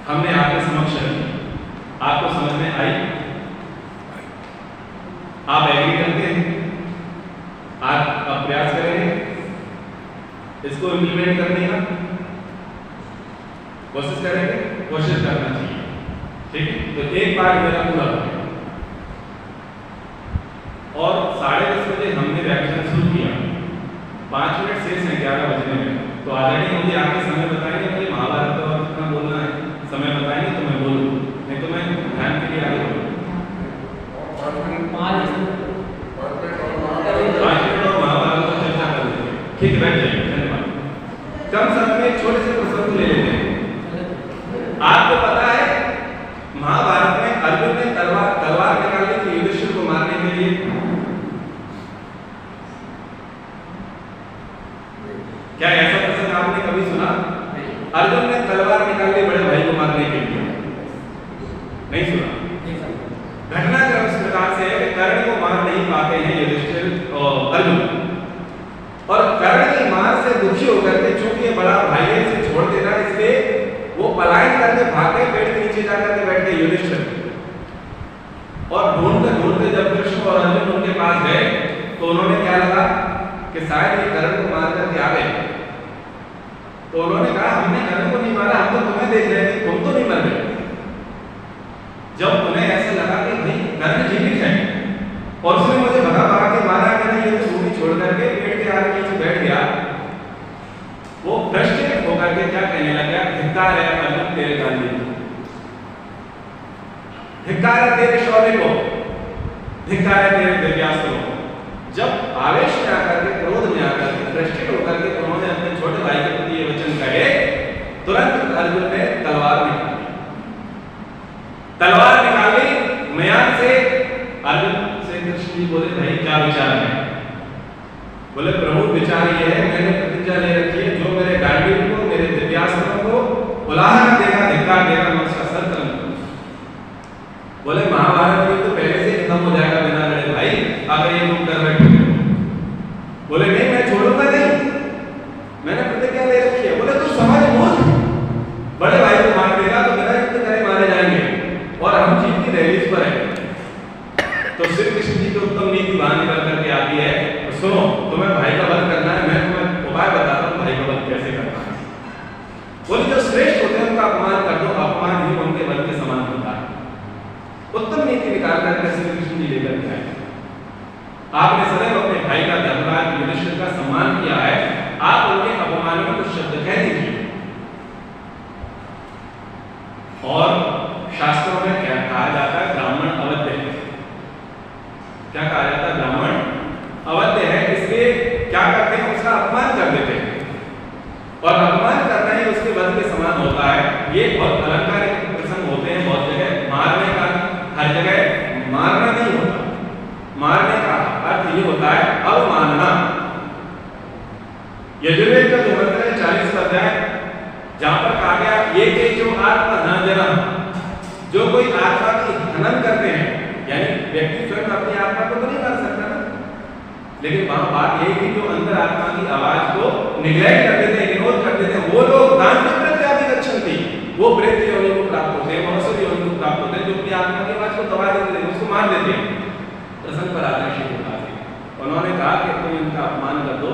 हमने आपके समक्ष रखी, आपको समझ में आई, आप एग्री करते हैं, आप प्रयास करेंगे इसको इम्प्लीमेंट करने का, कोशिश करेंगे, कोशिश करना चाहिए, ठीक है। तो एक पार्ट मेरा पूरा हो गया और 10:30 बजे हमने व्याख्यान शुरू किया, 5 मिनट शेष है 11 बजने में। तो आदरणीय मुझे आके समय बताएंगे, मुझे महाभारत का कितना बोलना है, समय बताएंगे तो मैं बोलूँ, नहीं तो मैं ध्यान के लिए आगे बढ़ूँ। 5 मिनट और महाभारत पर चर्चा कर लेते हैं, ठीक है, बैठ जाइए, धन्यवाद। कम समय में छोटे से प्रसंग ले लेते हैं। आपको पता है महाभारत में अर्जुन ने तलवार निकाली थी युधिष्ठिर को मारने के लिए, क्या ऐसा प्रसंग आपने कभी सुना? अर्जुन ने तलवार निकाली बड़े भाई को मारने के लिए, नहीं सुना। घटनाक्रम इस प्रकार से है कि कर्ण को मार नहीं पाते हैं युधिष्ठिर और अर्जुन, और कर्ण की मार से दुखी होकर के, चूंकि ये बड़ा भाई है इसे छोड़ देना, इसलिए वो पलायन करके भाग गए, पेड़ के नीचे जाकर के बैठ गए युधिष्ठिर। और ढूंढते जब कृष्ण और अर्जुन उनके पास गए तो उन्होंने क्या लगा कि शायद ये कर्ण को मार करके आ गए, तो उन्होंने कहा हमने कर्ण को नहीं मारा, हम तो तुम्हें देख रहे थे, तुम तो नहीं मर गए। जब उन्हें ऐसा लगा कि भाई कर्ण जीवित है और उसने मुझे भगा के मारा, मैंने ये भूमि छोड़ करके पेड़ के आगे नीचे बैठ गया, वो फ्रस्ट्रेट होकर के क्या कहने लगा, धिक्कार है अर्जुन तेरे गांधी, धिक्कार है तेरे शौर्य को, धिक्कार है तेरे दिव्यास्त्र को। जब आवेश में आकर के, क्रोध में आकर के, फ्रस्ट्रेट होकर के उन्होंने अपने छोटे भाई के प्रति ये वचन कहे, तुरंत अर्जुन ने तलवार निकाली, तलवार निकाली म्यान से। अर्जुन से कृष्ण जी बोले भाई क्या विचार है? बोले प्रभु विचार ये है, मैंने प्रतिज्ञा ले रखी है, जो मेरे गांडीव को, मेरे दिव्यास्त्रों को उल्लंघन देगा, धिक्कार देगा, मैं उसका सर करूंगा। बोले महाभारत में तो पहले से खत्म हो जाएगा बिना लड़े भाई, अगर ये तुम कर बैठे। बोले नहीं मैं छोड़ूंगा नहीं, मैंने प्रतिज्ञा ले रखी है। बोले तू समझ मूर्ख, बड़े भाई को मार देगा तो मेरा युद्ध करे मारे जाएंगे और हम जीत की दहलीज पर है। तो श्री कृष्ण जी की उत्तम नीति बाहर निकल करके आती है, तो सुनो तुम्हें भाई का वध करना है, मैं तुम्हें उपाय बताता हूँ भाई का वध कैसे करना है। बोले जो श्रेष्ठ होते हैं उनका अपमान कर दो, अपमान ही उनके वध के समान होता है। उत्तम नीति निकाल करके श्री कृष्ण जी लेकर के आए। आपने सदैव अपने भाई का, धर्मराज युधिष्ठिर का सम्मान किया है, आप उनके अपमान में कुछ शब्द कह दीजिए। और शास्त्रों में क्या कहा जाता है, ब्राह्मण अवध्य है। क्या कहा जाता है? ब्राह्मण अवध्य है, इसलिए क्या करते हैं, उसका अपमान कर देते हैं, और अपमान करना ही उसके वध के समान होता है। ये बहुत अलंकारिक प्रसंग होते हैं बहुत जगह, मारने का हर जगह मारना नहीं होता, मारने का अर्थ ये होता है अवमानना। यजुर्वेद का जो मंत्र है 40 अध्याय, जहां पर कहा गया ये के जो आत्मा न जरा, जो कोई आत्मा की हनन करते हैं, यानी व्यक्ति स्वयं अपनी आत्मा को तो नहीं मार सकता ना, लेकिन वहां बात यही कि जो अंदर आत्मा की आवाज को निग्लेक्ट कर देते हैं, इग्नोर कर देते हैं, वो लोग दांत प्रत्यादि गच्छन्ति, वो प्रेत योनि को प्राप्त होते हैं, मनुष्य योनि को प्राप्त होते हैं, जो अपनी आत्मा की आवाज को दबा देते हैं, उसको मार देते हैं। प्रसंग पर आते हैं श्री गुरु, उन्होंने कहा कि तुम इनका अपमान कर दो,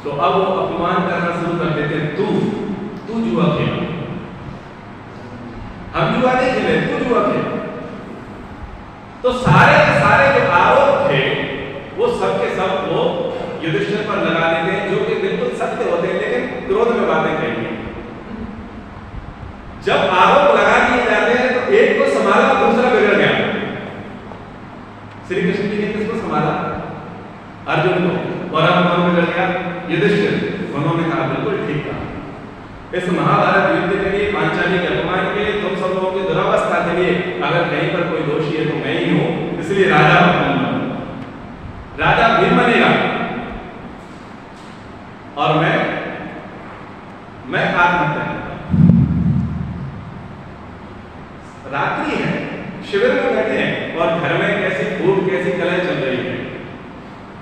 तो अब वो अपमान करना शुरू कर देते हैं, तू जुआ खेल, हम जुआ नहीं खेले, तू जुआ खेल। तो सारे के सारे जो आरोप थे वो सब के सब वो युधिष्ठिर पर लगा देते हैं, जो कि बिल्कुल सत्य होते हैं, लेकिन क्रोध में बातें कहेंगे। जब आरोप लगा दिए जाते हैं तो एक को संभाला, दूसरा बिगड़ गया, श्री कृष्ण जी ने किसको संभाला? अर्जुन को। और अब कौन बिगड़ गया? युधिष्ठिर। उन्होंने कहा बिल्कुल ठीक कहा, इस महाभारत युद्ध के लिए, पांचाली के अपमान के लिए, तुम सब लोगों की दुरावस्था के लिए अगर कहीं पर कोई दोषी है तो मैं ही हूं, इसलिए राजा भीम बनेगा और मैं आत्महत्या करूंगा। रात्रि है, शिविर में बैठे हैं और घर में कैसी फूट कैसी कलह चल रही है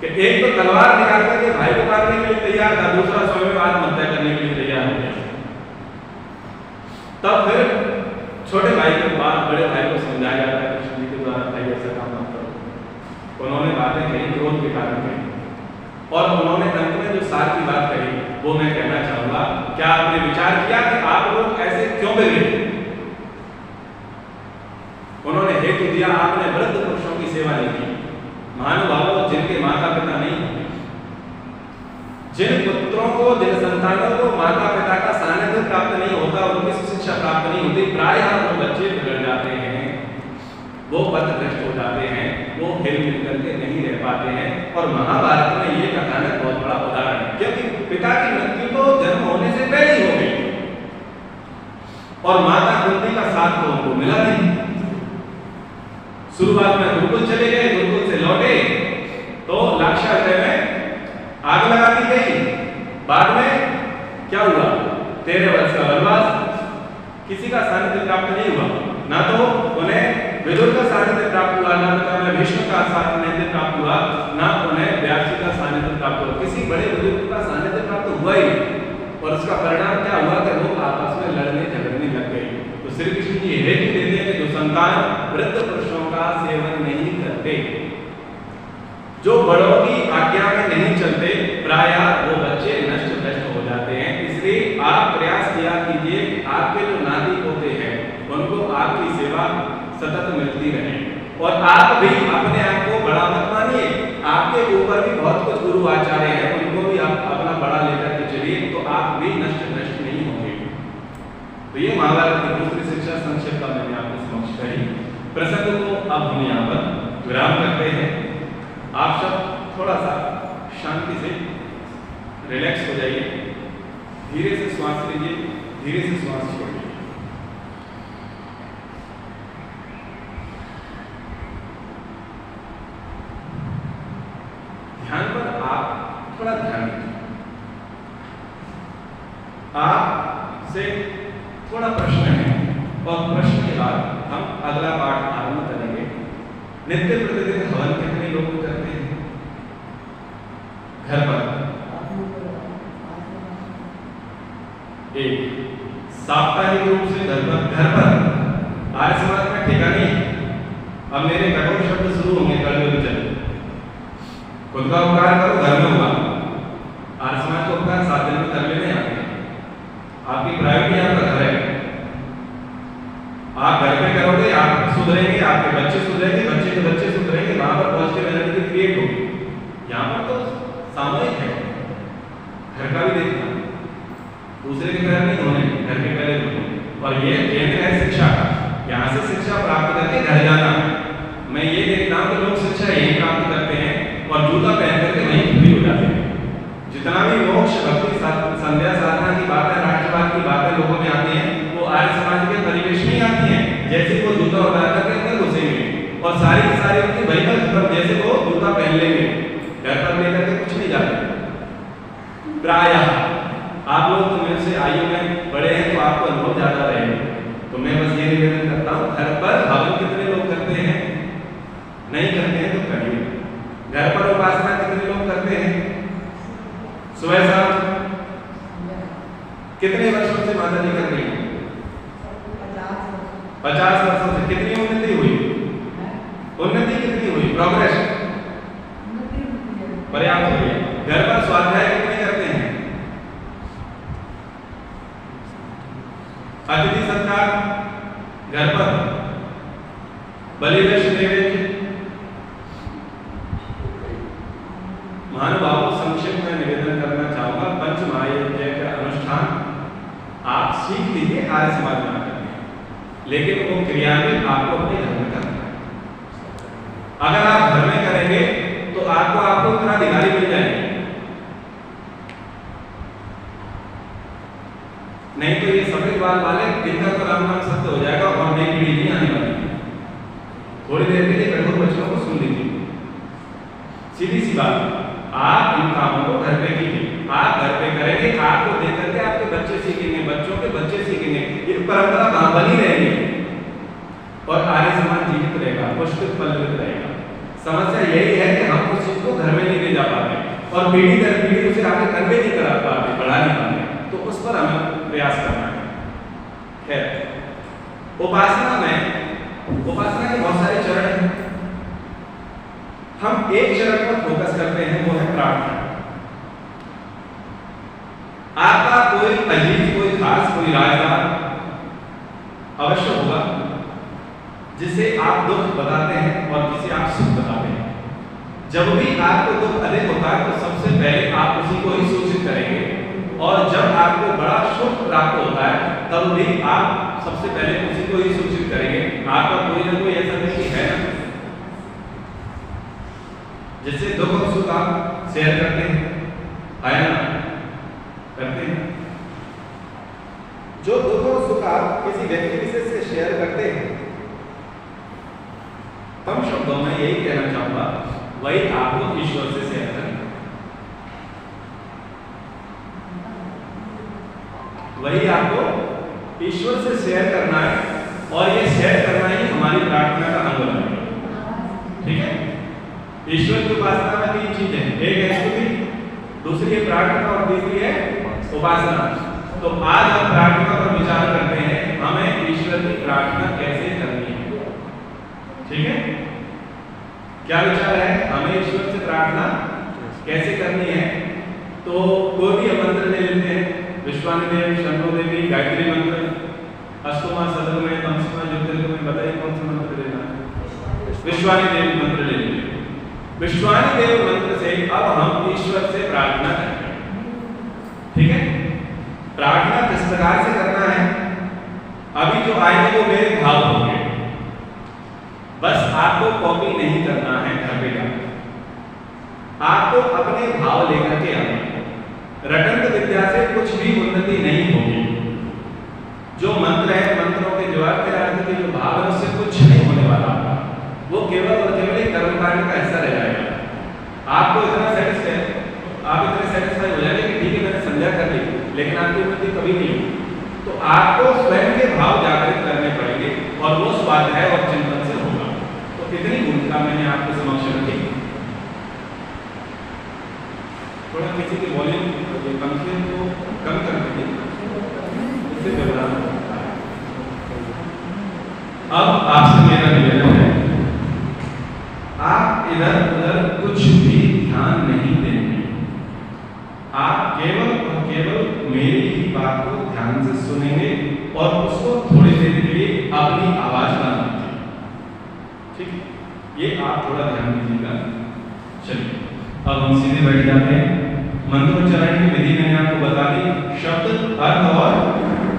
कि एक तो तलवार निकाल करके भाई को मारने के लिए तैयार था, दूसरा स्वयं आत्महत्या करने के लिए तैयार हो गया। तब फिर छोटे भाई के बाद बड़े भाई को समझाया जाता है कृष्ण जी के द्वारा, भाई ऐसा काम मत करो। उन्होंने बातें कही क्रोध के कारण कही और उन्होंने अंत में जो सार की बात कही वो मैं कहना चाहूंगा। क्या आपने विचार किया कि आप लोग ऐसे क्यों बिगड़े? उन्होंने हेतु दिया, आपने वृद्ध पुरुषों की सेवा नहीं की। महानुभावों, जिनके माता पिता नहीं होते, जिन पुत्रों को, जिन संतानों को माता पिता का सानिध्य प्राप्त नहीं होता, उनकी शिक्षा प्राप्त नहीं होती, प्रायः वो बच्चे बिगड़ जाते हैं, वो पथभ्रष्ट हो जाते हैं, वो हिल मिल करके नहीं रह पाते हैं। और महाभारत में ये कथानक बहुत बड़ा उदाहरण है, क्योंकि पिता की मृत्यु तो जन्म होने से पहले ही हो गई और माता कुंती का साथ तो उनको मिला नहीं। शुरुआत में गुरुकुल चले गए, गुरुकुल से लौटे तो लाक्षागृह में आग लगा दी गई। बाद में क्या हुआ? 13 वर्ष का वनवास, किसी का सानिध्य प्राप्त नहीं हुआ, ना तो उन्हें विदुर का सानिध्य प्राप्त हुआ, ना तो उन्हें भीष्म का सानिध्य प्राप्त हुआ, ना उन्हें व्यास का सानिध्य प्राप्त हुआ, किसी बड़े बुजुर्ग का सानिध्य प्राप्त हुआ ही। और उसका परिणाम क्या हुआ कि लोग आपस में लड़ने झगड़ने लग गए। तो श्री कृष्ण जी हेतु देते हैं कि जो संतान वृद्ध पुरुषों का सेवन नहीं करते, जो बड़ों की आज्ञा में नहीं चलते, प्रायः वो बच्चे नष्ट भ्रष्ट हो जाते हैं। इसलिए आप प्रयास किया कीजिए, आपके जो नाती पोते हैं उनको आपकी सेवा सतत मिलती रहे और आप भी अपने आप को बड़ा मत मानिए। आपके ऊपर भी बहुत कुछ गुरु आचार्य हैं, उनको भी आप अपना बड़ा लेकर के चलिए, तो आप भी नष्ट भ्रष्ट नहीं होंगे। तो ये महाभारत की दूसरी शिक्षा संक्षेप का मैंने आपके समक्ष कही। प्रसंग को अब हम यहाँ पर विराम करते हैं। आप सब थोड़ा सा शांति से रिलैक्स हो जाइए, धीरे से श्वास लीजिए, धीरे से श्वास छोड़िए। ध्यान पर आप थोड़ा ध्यान दीजिए। आपसे थोड़ा प्रश्न है और प्रश्न के बाद हम अगला पाठ आरंभ करेंगे। नित्य प्रतिदिन हवन कितने लोग करते हैं घर पर? एक। साप्ताहिक रूप से घर पर आर्य समाज में ठेका नहीं। अब मेरे कठोर शब्द शुरू होंगे, कल चल खुद का उपकार करो, घर में होगा। आर्य समाज का उपकार 7 दिन में कर लेने आते हैं। आपकी प्रायोरिटी आपका घर है, आप घर में करोगे, आप सुधरेंगे, आपके बच्चे सुधरेंगे, बच्चे के बच्चे सुधरेंगे, वहां पर पॉजिटिव एनर्जी क्रिएट होगी। यहाँ पर तो सामूहिक है, घर का भी देखना, दूसरे के घर नहीं होने, घर के पहले होने। और ये केंद्र है शिक्षा का, यहाँ से शिक्षा प्राप्त करके घर जाना। मैं ये देखता हूँ कि लोग शिक्षा यही प्राप्त करते हैं और जूता पहन करके वहीं फ्री हो जाते हैं। जितना भी मोक्ष भक्ति संध्या साधना की बातें, राष्ट्रवाद की बातें लोगों में आती हैं, वो आर्य समाज के परिवेश में ही आती हैं। जैसे वो जूता उतार करके अंदर घुसेंगे और सारी की सारी उनकी वही पर, जैसे वो जूता पहन लेंगे, घर पर लेकर के कुछ नहीं जाते। प्रायः आप लोग तो मेरे से आयु में बड़े हैं तो आपको अनुभव ज्यादा रहेगा। तो मैं बस ये निवेदन करता हूँ, घर पर हवन कितने लोग करते हैं? नहीं करते हैं तो करिए। घर पर उपासना कितने लोग करते हैं? सुबह शाम। कितने वर्षों से माता जी कर रही हैं? 50 वर्षों से। कितनी उन्नति हुई? उन्नति कितनी हुई? प्रोग्रेस पर्याप्त हो गई। घर पर स्वाध्याय कितने करते हैं? अतिथि सत्कार घर पर, बलिदर्श नैवेद्य। महानुभावों, संक्षेप में निवेदन करना चाहूंगा, पंच महायज्ञ का अनुष्ठान आप सीख लीजिए, आर्य समाज में आकर, लेकिन वो क्रियान्वित आपको अपने घर में करना है। अगर आप घर में करेंगे तो आपको उत्तराधिकारी मिल जाएंगे, नहीं तो ये सफेद बाल वाले इनका तो राम नाम सत्य हो जाएगा और नई पीढ़ी नहीं आने वाली। थोड़ी देर के लिए कठोर बच्चों को सुन लीजिए, सीधी सी बात, आप इन कामों को घर पे कीजिए, आप घर पे करेंगे, आपको देख करके आपके बच्चे सीखेंगे, बच्चों के बच्चे सीखेंगे, ये परंपरा वहां बनी रहेगी और आर्य समाज जीवित रहेगा, पुष्पित पल्लवित रहेगा। समस्या यही है कि हम उस चीज को घर में नहीं ले जा पाते और पीढ़ी दर पीढ़ी उसे आगे कन्वे नहीं करा पाते, बढ़ा नहीं पाते, तो उस पर हमें प्रयास करना है। खैर, उपासना के बहुत सारे चरण हैं, हम एक चरण पर फोकस करते हैं, वो है प्रार्थना। आपका कोई अजीज, कोई खास, कोई राजदार अवश्य होगा जिसे आप दुख बताते हैं और जिसे आप सुख बताते हैं। जब भी आपको दुख अधिक होता है तो सबसे पहले आप उसी को ही सूचित करेंगे, और जब आपको बड़ा सुख प्राप्त होता है तब भी आप सबसे पहले उसी को ही सूचित करेंगे। आपका कोई ना कोई ऐसा व्यक्ति है ना जिससे दुख और सुख आप शेयर करते हैं, है ना? करते हैं। जो दुख और सुख आप किसी व्यक्ति विशेष से शेयर करते हैं, कम शब्दों में यही कहना चाहूंगा, वही आपको ईश्वर से शेयर करना, वही आपको ईश्वर से शेयर करना है, और ये शेयर करना ही हमारी प्रार्थना का अंग है। ठीक है? ईश्वर की उपासना में तीन चीजें, एक है स्तुति, दूसरी है प्रार्थना और तीसरी है उपासना। तो आज हम प्रार्थना पर विचार करते हैं, हमें ईश्वर की प्रार्थना कैसे करनी है। ठीक है? क्या विचार है? हमें ईश्वर से प्रार्थना कैसे करनी है? तो कोई भी मंत्र ले लेते हैं, विश्वानिदेव, शंभोदेवी, गायत्री मंत्र, अष्टमा सदगमय, तमसमय, ज्योतिर्गमय, बताइए कौन सा मंत्र लेना है? विश्वानिदेव मंत्र ले लीजिए। विश्वानिदेव मंत्र से अब हम ईश्वर से प्रार्थना करेंगे। ठीक है? प्रार्थना किस प्रकार से करना है? अभी जो आएंगे वो मेरे भाव होंगे, बस आपको कॉपी नहीं करना है घर पे जाकर, आपको अपने भाव लेकर के आना। रटंत विद्या से कुछ भी उन्नति नहीं होगी। जो मंत्र है, मंत्रों के जो अर्थ के जो भाव है, उससे कुछ नहीं होने वाला, वो केवल और केवल एक कर्मकांड का हिस्सा रह जाएगा। आपको इतना आप इतने सेटिस्फाई हो जाएंगे कि ठीक है मैंने समझा कर ली, लेकिन आपकी उन्नति कभी नहीं होगी। तो आपको स्वयं के भाव जागृत करने पड़ेंगे और वो स्वाध्याय और चिंतन से होगा। तो इतनी भूमिका मैंने आपके समक्ष रखी। थोड़ा किसी की वॉल्यूम पंखे को कम कर दीजिए, इससे घबराना होता है। अब आपसे मेरा निवेदन है, आप इधर उधर कुछ भी ध्यान नहीं देंगे, आप केवल और केवल मेरी ही बात को ध्यान से सुनेंगे और उसको थोड़ी देर के लिए अपनी आवाज बना दीजिए। ठीक है? ये आप थोड़ा ध्यान दीजिएगा। चलिए अब हम सीधे बैठ जाते हैं। मंत्रोच्चारण की विधि मैंने आपको बता दी, शब्द, अर्थ और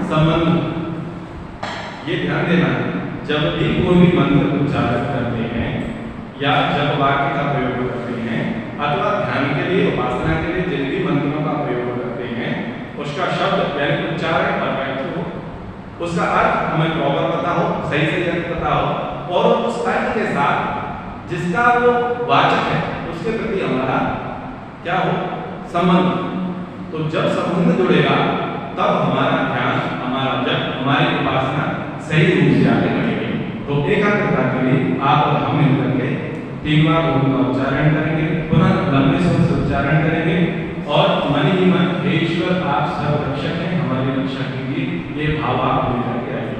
संबंध। ये ध्यान देना है, जब भी कोई भी मंत्र उच्चारण करते हैं या जब वाक्य का प्रयोग करते हैं अथवा ध्यान के लिए, उपासना के लिए जिन भी मंत्रों का प्रयोग करते हैं, उसका शब्द यानी उच्चारण परफेक्ट हो, उसका अर्थ हमें प्रॉपर पता हो, सही सही अर्थ पता हो, और उस अर्थ के साथ जिसका वो वाचक है उसके प्रति हमारा क्या हो, संबंध। तो जब संबंध जुड़ेगा तब हमारा ध्यान, हमारा जप, हमारी उपासना सही रूप से आगे बढ़ेगी। तो एकाग्रता के लिए आप और हम मिलकर के 3 बार ओम का उच्चारण करेंगे, पुनः लंबे स्वर से उच्चारण करेंगे और मन ही मन, हे ईश्वर आप सर्व रक्षक हैं, हमारी रक्षा कीजिए, ये भाव आप लेकर के आइए।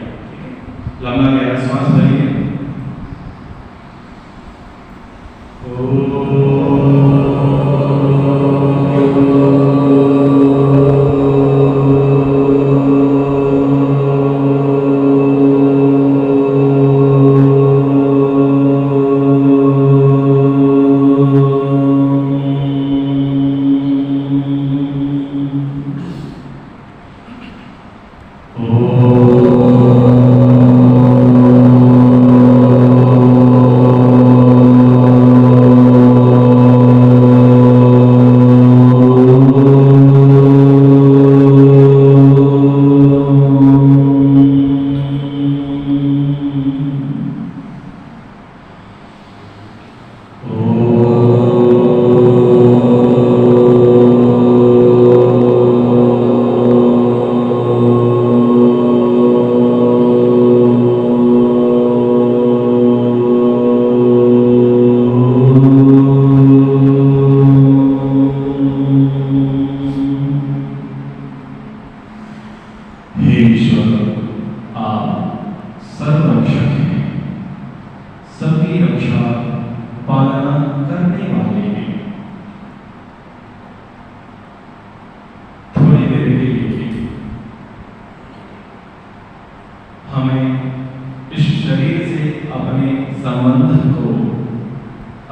लंबा गहरा श्वास भरिए।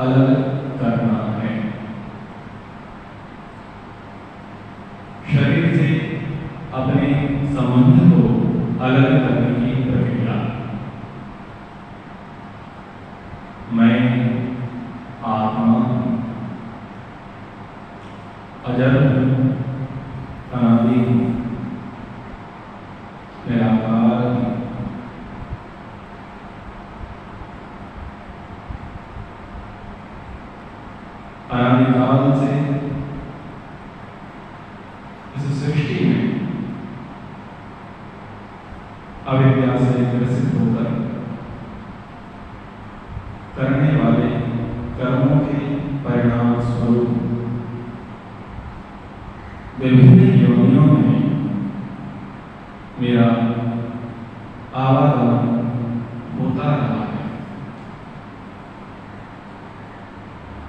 अलग करना है। शरीर से अपने संबंध को अलग करने की प्रक्रिया। मैं आत्मा अजर हूँ, अनादि हूँ, निराकार हूँ। अनादिकाल से इस सृष्टि में अविद्या से ग्रसित होकर करने वाले कर्मों के परिणाम स्वरूप विभिन्न योनियों में मेरा आवागमन होता रहा है।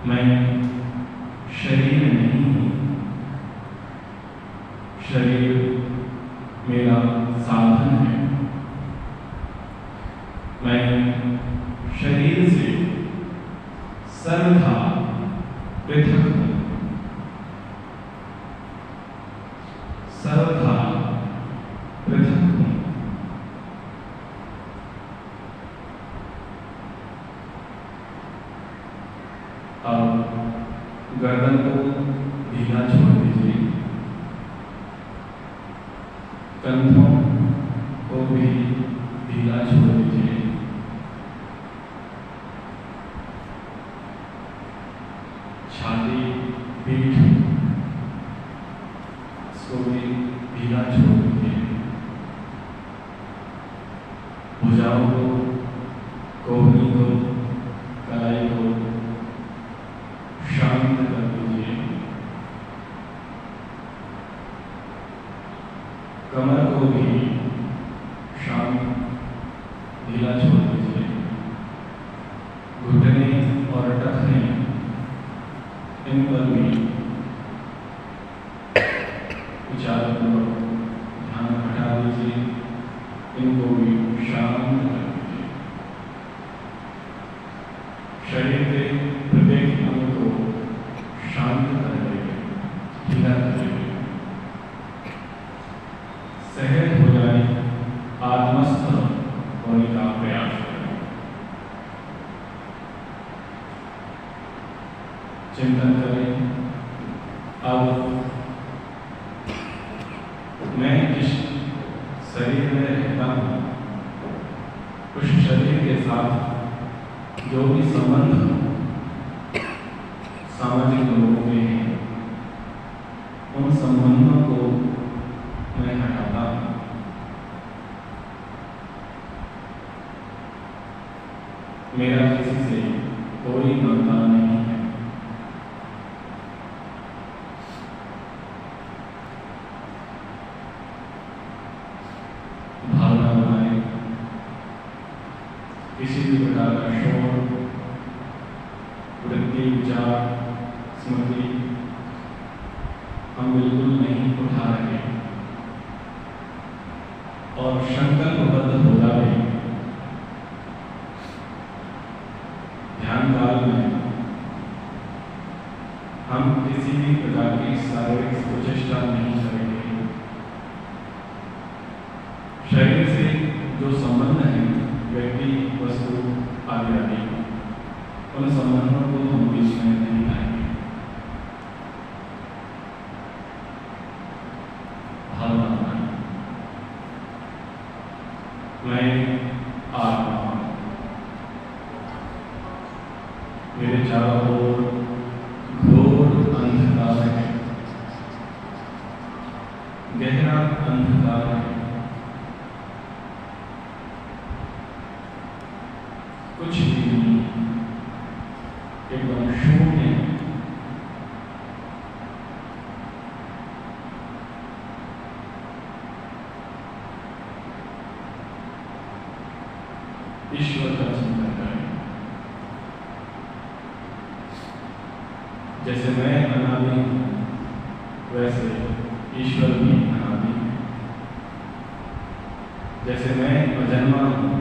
मैं शरीर नहीं हूँ, शरीर मेरा साधन है। मैं शरीर से सर्वथा पृथक हूँ, सर्वथा पृथक हूँ। अब गर्दन को ढीला छोड़ दीजिए, कंधों को भी ढीला छोड़ दीजिए, छाती पीठ इसको भी ढीला छोड़ दीजिए, भुजाओं को, कोहनी को, कलाई को शांत कर दीजिए, कमर को भी शांत ढीला छोड़ दीजिए, घुटने और टखने इन पर भी विचारपूर्वक ध्यान हटा दीजिए, इनको भी शांत कर दीजिए। शरीर के प्रत्येक अंग को शांत कर देंगे, ढीला कर देंगे, सहज हो जाए, आत्मस्थ होने का प्रयास करें। चिंतन करें, अब मैं जिस शरीर में रहता हूँ, उस शरीर के साथ जो भी संबंध सामाजिक लोगों के हैं, उन संबंधों को मैं हटाता हूँ। मेरा किसी से कोई नाता नहीं है। भावना बनाए, किसी भी प्रकार का शोर, वृत्ति, विचार, स्मृति हम बिल्कुल नहीं उठा रहे और संकल्पबद्ध हो जाए। ध्यान काल में हम किसी भी प्रकार की शारीरिक प्रचेष्टा नहीं करेंगे। शरीर से जो संबंध है, व्यक्ति, वस्तु आदि आदि, उन संबंधों को हम बीच में नहीं लाएंगे। भावना बनाएं, मैं आत्मा हूं, मेरे चारों ओर घोर अंधकार है, गहरा अंधकार है, कुछ भी नहीं, एकदम शून्य है। ईश्वर का चिंतन करें। जैसे मैं अनादि हूं, वैसे ईश्वर भी अनादि है। जैसे मैं अजन्मा हूं,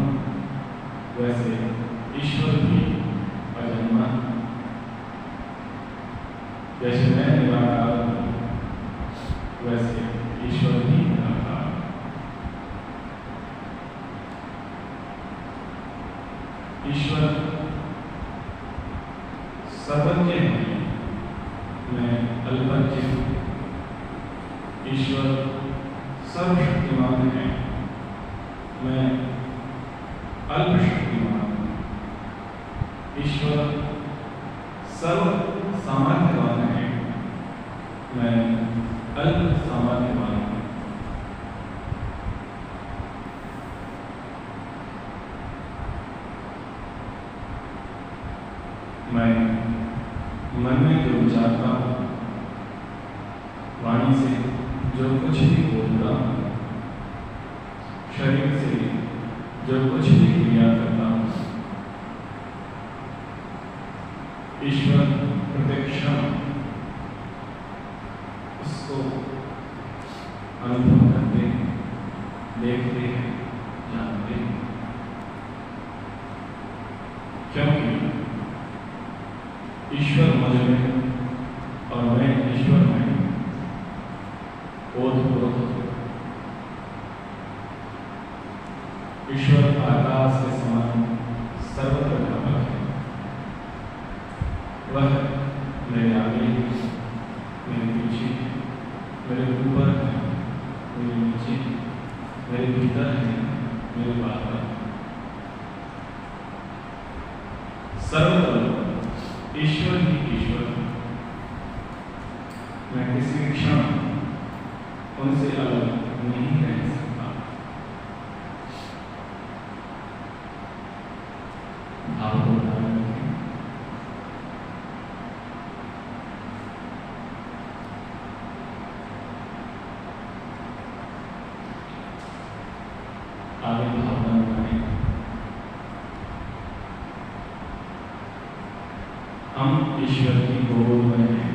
वैसे ईश्वर भी अजन्मा है। जैसे मैं निराकार हूँ वैसे ईश्वर भी निराकार। ईश्वर सर्वज्ञ है, मैं अल्पज्ञ हूँ। ईश्वर सर्वशक्तिमान है, मैं अल्पशक्तिमान हूँ। ईश्वर सर्व सामर्थ्यवान है, मैं अल्प सामर्थ्यवान हूँ। मैं मन में जो विचारता हूँ, वाणी से जो कुछ भी बोलता हूँ, शरीर से जो कुछ भी क्रिया करता हूँ, ईश्वर प्रतिक्षण उसको अनुभव करते हैं, देखते हैं, जानते हैं। क्योंकि ईश्वर मुझ में और मैं ईश्वर में ओतप्रोत हूँ। ईश्वर आकाश के समान सर्वत्र व्यापक है। वह मेरे आगे, मेरे पीछे, मेरे ऊपर है, मेरे नीचे, मेरे भीतर है, मेरे बाहर। सर्वत्र ईश्वर ही ईश्वर है। मैं किसी भी क्षण उनसे अलग नहीं रह सकता। भाव को बनाए रखें। आगे भावना बनाए। हम ईश्वर की गोद में हैं।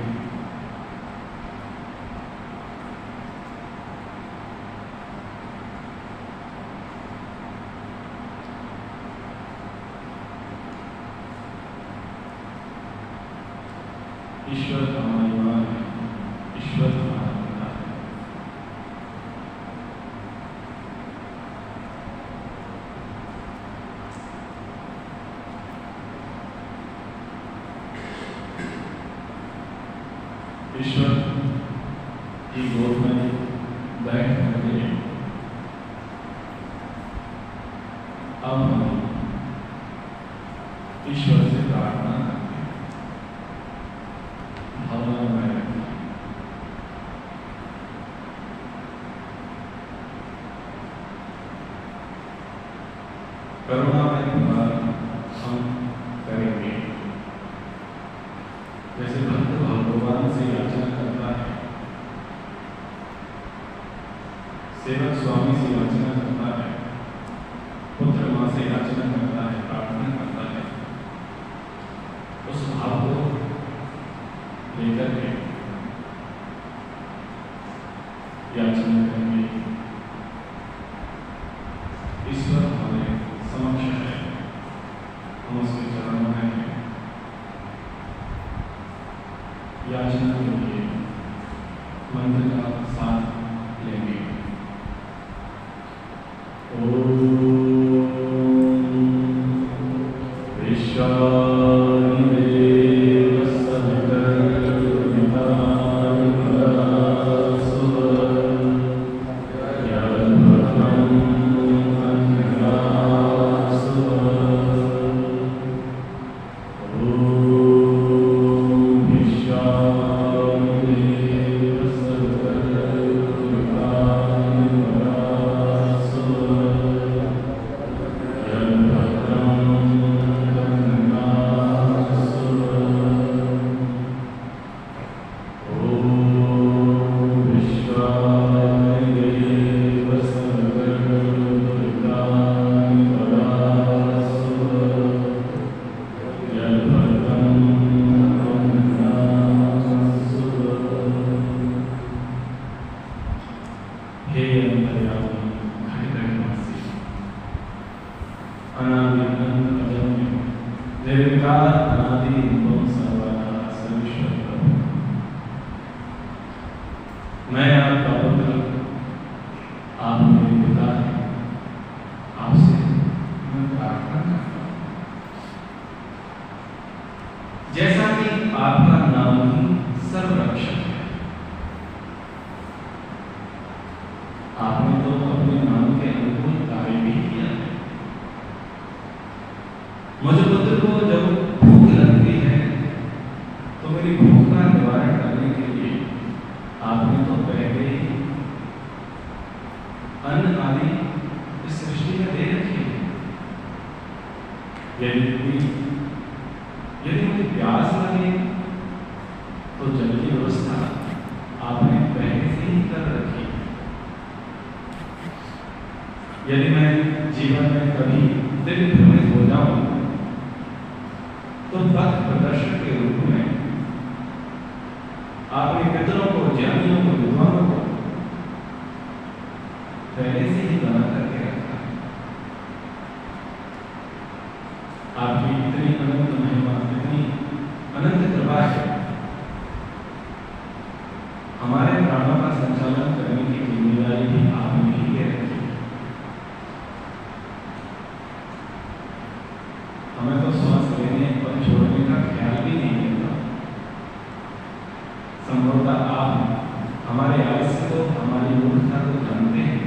ईश्वर हमारी माँ है, ईश्वर हमारा पिता है। ईश्वर की गोद में बैठ करके अब हम ईश्वर से प्रार्थना करते हैं। भावना बनाए रखें। करुणा में पुकार हम करेंगे। जैसे भक्त भगवान से याचना करता है, सेवक स्वामी से याचना करता है, पुत्र माँ से याचना करता है, प्रार्थना करता है, उस भाव को लेकर के याचना करेंगे। ईश्वर हमारे समक्ष है, हम उसके चरणों में हैं। याचना के लिए मंत्र का साथ लेंगे। कि आपका नाम ही सर्वरक्षक है। आपने तो अपने नाम के अनुकूल कार्य भी किया है। मुझे पुत्र को जब भूख लगती है तो मेरी भूख का निवारण करने के लिए आपने तो पहले ही अन्न आदि इस सृष्टि में दे रखी है। यदि मुझे प्यास लगे तो जल की व्यवस्था आपने पहले से ही कर रखी है। यदि मैं जीवन में कभी दिल भ्रमित हो जाऊं तो पथ प्रदर्शक के रूप में आपने पितरों को, ज्ञानियों को, विद्वानों को पहले से ही बना करके रखा है। आपकी इतनी अनंत महिमा, इतनी अनंत कृपा है। हमारे प्राणों का संचालन करने की जिम्मेदारी भी आपने ही ले रखी है। हमें तो श्वास लेने और छोड़ने का ख्याल भी नहीं मिलता। संभवतः आप हमारे आलस्य को, हमारी मूर्खता को जानते हैं।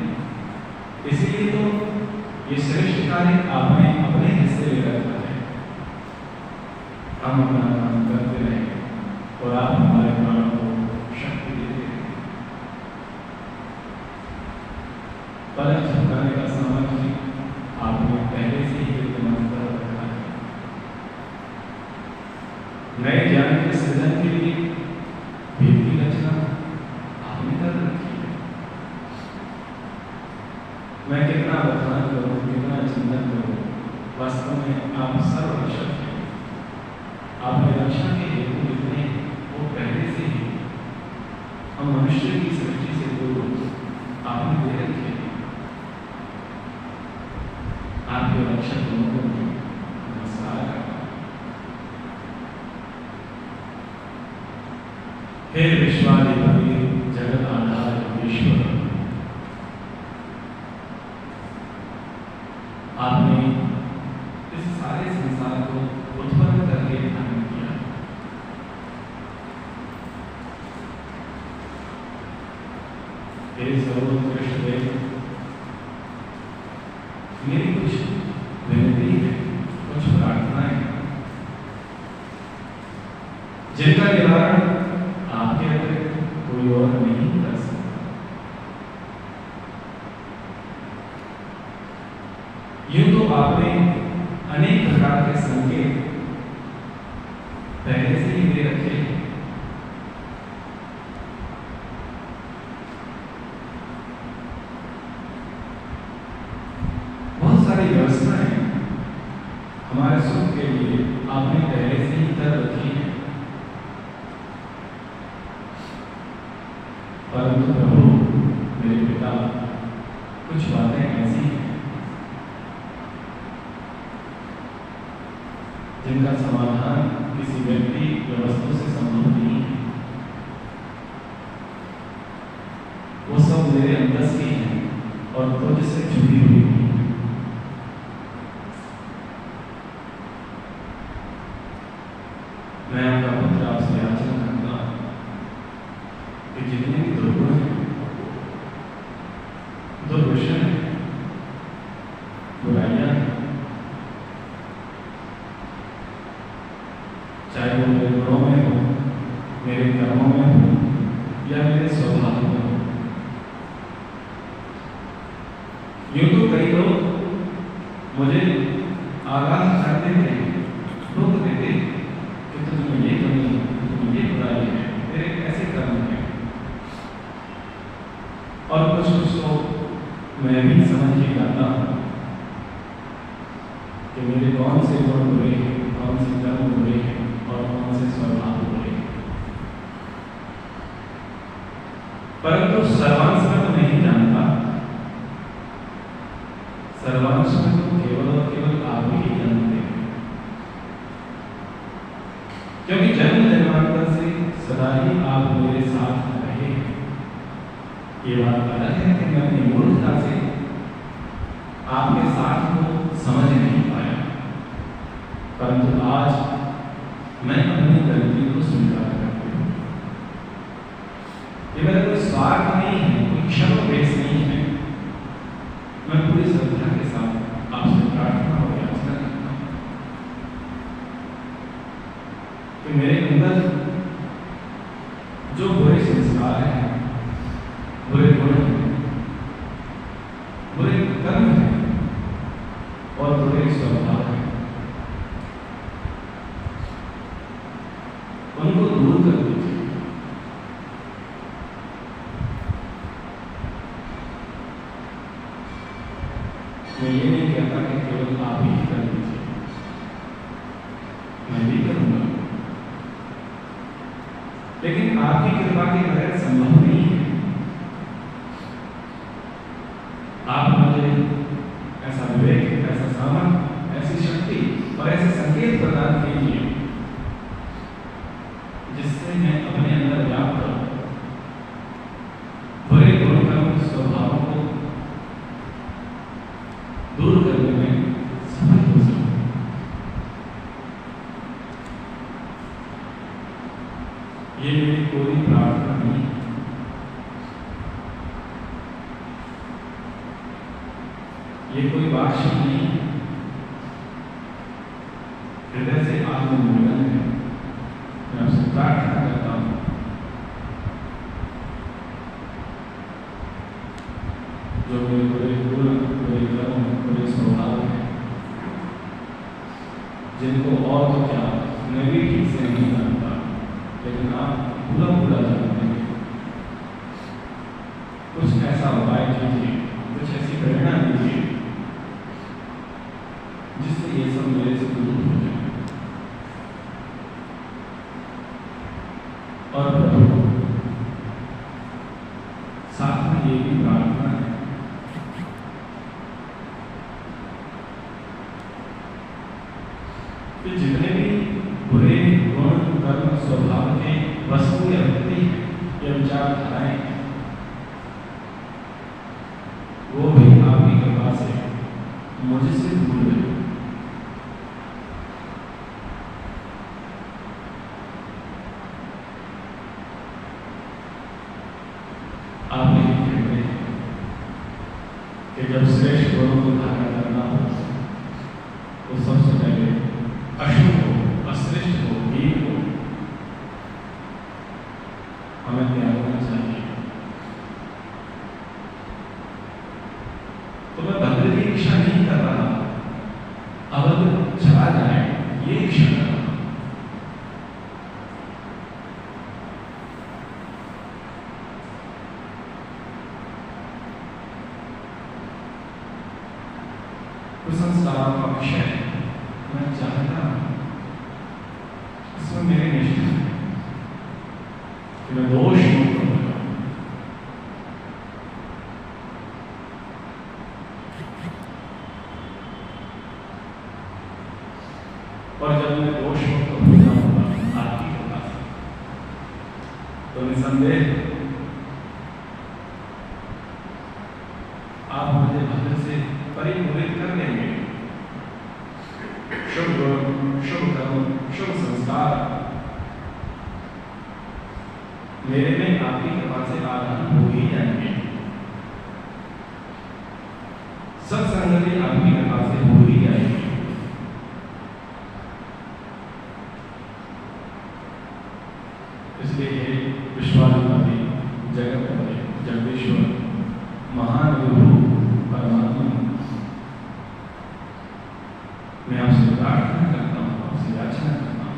इसीलिए तो ये श्रेष्ठ कार्य आपने अपने हिस्से ले रखा है। हम अपना काम करते रहें और आप हमारे प्राणों को शक्ति देते हैं। पलक झपकाने का सामर्थ्य आपने पहले से ही विद्यमान कर रखा है। नए ज्ञान के सृजन के लिए वेद की रचना आपने कर रखी है। मैं कितना बखान करूं, कितना चिंतन करूं, वास्तव में आप सर्वरक्षक हैं। आपने रक्षा के हेतु जितने वो पहले से ही हम मनुष्य की सृष्टि से पूर्व आपने दे रखे हैं। आपके रक्षक लोगों को नमस्कार करता हूं। हे विश्वाधिपति, जगत आधार ईश्वर, आपने इस सारे संसार को उत्पन्न करके धारण किया। हे सर्वोत्कृष्ट देव, मेरी कुछ विनती है, कुछ प्रार्थनाएं जिनका निवारण आपके अतिरिक्त कोई और नहीं कर सकता। यूं तो आपने अनेक प्रकार के संकेत पहले से ही दे रखे हैं। बहुत सारी व्यवस्थाएं हमारे सुख के लिए आपने पहले से ही कर रखी है। परंतु प्रभु, मेरे पिता, कुछ बातें ऐसी हैं जिनका समाधान किसी व्यक्ति या वस्तु से संभव नहीं है। वो सब मेरे अंदर की हैं और तुझ से जुड़ी हुई हैं। मैं आपका पुत्र आपसे याचना करता हूं कि जितने भी दुर्गुण हैं, दुर्व्यसन हैं, बुराइयां हैं, चाहे वो मेरे गुणों में हो, मेरे कर्मों में हो या मेरे स्वभाव में हो। यूं तो कई लोग मुझे आगाह कर देते हैं, रोक देते हैं कि तुझमें ये कमी है, तुझमें ये बुराई है, तेरे ऐसे कर्म हैं। और कुछ कुछ तो मैं भी समझ ही जाता हूँ कि मेरे कौन से गुण बुरे हैं, कौन से कर्म बुरे हैं और कौन से स्वभाव बुरे हैं। परंतु सर्वांश में तो नहीं जानता। सर्वांश में तो केवल और केवल आप ही जानते हैं, क्योंकि जन्म जन्मांतर से सदा ही आप मेरे साथ रहे हैं। ये बात अलग है कि मैं अपनी मूर्खता से आपके साथ को समझ नहीं पाया, परंतु आज मैं अपनी स्वार्थ नहीं है, कोई क्षणोपेश नहीं है। मैं पूरी श्रद्धा के साथ आपसे प्रार्थना और याचना करता हूँ कि मेरे अंदर जो बुरे संस्कार हैं, बुरे गुण हैं, बुरे कर्म हैं और बुरे स्वभाव हैं, उनको दूर कर दीजिए। मैं ये नहीं कहता कि केवल आप ही कर दीजिए, मैं भी करूंगा, लेकिन आपकी कृपा के बगैर संभव नहीं है। आप मुझे ऐसा विवेक, ऐसा सामर्थ, ऐसी शक्ति और ऐसे संकेत प्रदान कीजिए जिससे मैं अपने अंदर व्याप्त बुरे गुण कर्म स्वभावों को दूर करने में सफल हो सकूं। ये मेरी कोई प्रार्थना नहीं, ये कोई वार्षिक नहीं, हृदय से आत्मनिवेदन है। मैं आपसे प्रार्थना करता हूँ जो मेरे बुरे गुण, बुरे कर्म, बुरे स्वभाव हैं, जिनको और तो क्या मैं भी ठीक से नहीं जानता, लेकिन आप पूरा जानते हैं, कुछ ऐसा उपाय कीजिए, कुछ ऐसी प्रेरणा दीजिए जिससे ये सब मेरे से दूर हो जाए। और प्रभु साथ में ये भी प्रार्थना है कि जितने भी बुरे गुण कर्म स्वभाव के वस्तु या व्यक्ति या विचारधाराएं, वो भी आपकी कृपा से मुझसे दूर गए। आप नहीं कहते कि जब श्रेष्ठ गुणों को धारण करना हो तो सबसे पहले अशुभ हो, अश्रेष्ठ हो, हीन हो, हमें त्यागना चाहिए। तो मैं बदले की इच्छा नहीं कर रहा, अवध चला जाए ये इच्छा कर रहा। कुसंस्कारों का विषय मैं चाहता हूं, इसमें मेरी निष्ठा है कि मैं दोष मुक्त हो जाऊं। और जब मैं दोष मुक्त हो जाऊंगा आपकी कृपा से, तो निसंदेह आप मुझे भद्र से परिपूरित कर देंगे। शुभ गुण, शुभ कर्म, शुभ संस्कार मेरे में आपकी कृपा से आरंभ हो ही जाएंगे। सत्संगति आपकी कृपा से हो ही जाएगी। इसलिए ये विश्वाधिपति, जगतपति, जगदीश्वर, महान विभु परमात्मा, मैं आपसे प्रार्थना करता हूँ, आपसे याचना करता हूँ,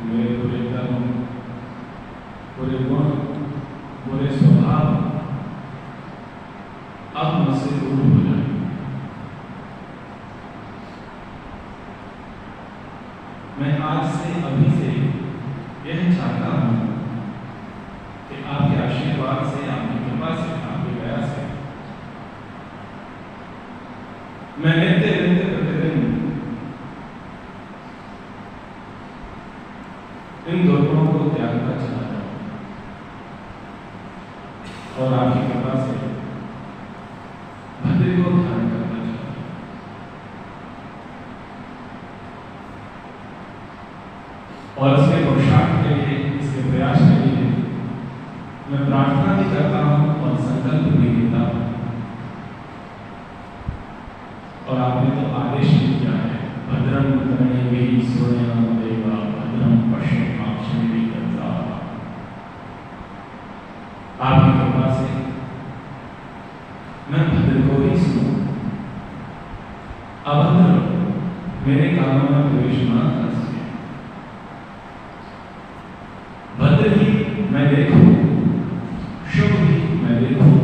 मेरे बुरे कर्म, बुरे गुण, बुरे स्वभाव अब मुझसे दूर हो जाए। मैं आज से, अभी से यह चाहता हूँ कि आपके आशीर्वाद से, आपकी कृपा से, आपकी दया से मैं नित्य नित्य प्रतिदिन इन दुर्गुणों को त्यागता चला जाऊं और आपकी कृपा से भद्र को धारण करना चाहता हूं। और इसके पुरुषार्थ के लिए, इसके प्रयास के लिए मैं प्रार्थना भी करता हूँ और संकल्प भी लेता हूँ। और आपने तो आदेश भी किया है, भद्रम कर्णेभिः शृणुयामदेवा भद्रम पश्येमाक्षभिर्यजत्रा। आपकी कृपा से मैं भद्र को ही सुनूं, अभद्र मेरे कानों में प्रवेश न कर सके। भद्र ही मैं देखूं, शुभ ही मैं देखूं,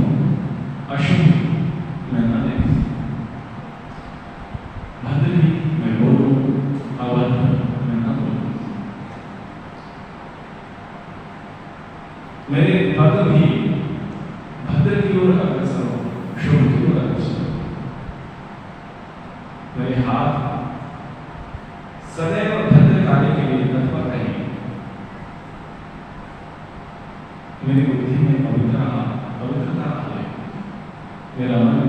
अशुभ मैं न देखूं। भद्र ही मैं बोलूं, अभद्र मैं न बोलूं। मेरे पद भी भद्र की ओर अग्रसर हो, शुभ की ओर अग्रसर हो। मेरे हाथ सदैव भद्र कार्य के लिए तत्पर रहे। मेरी बुद्धि में पवित्रता आए, मेरा मन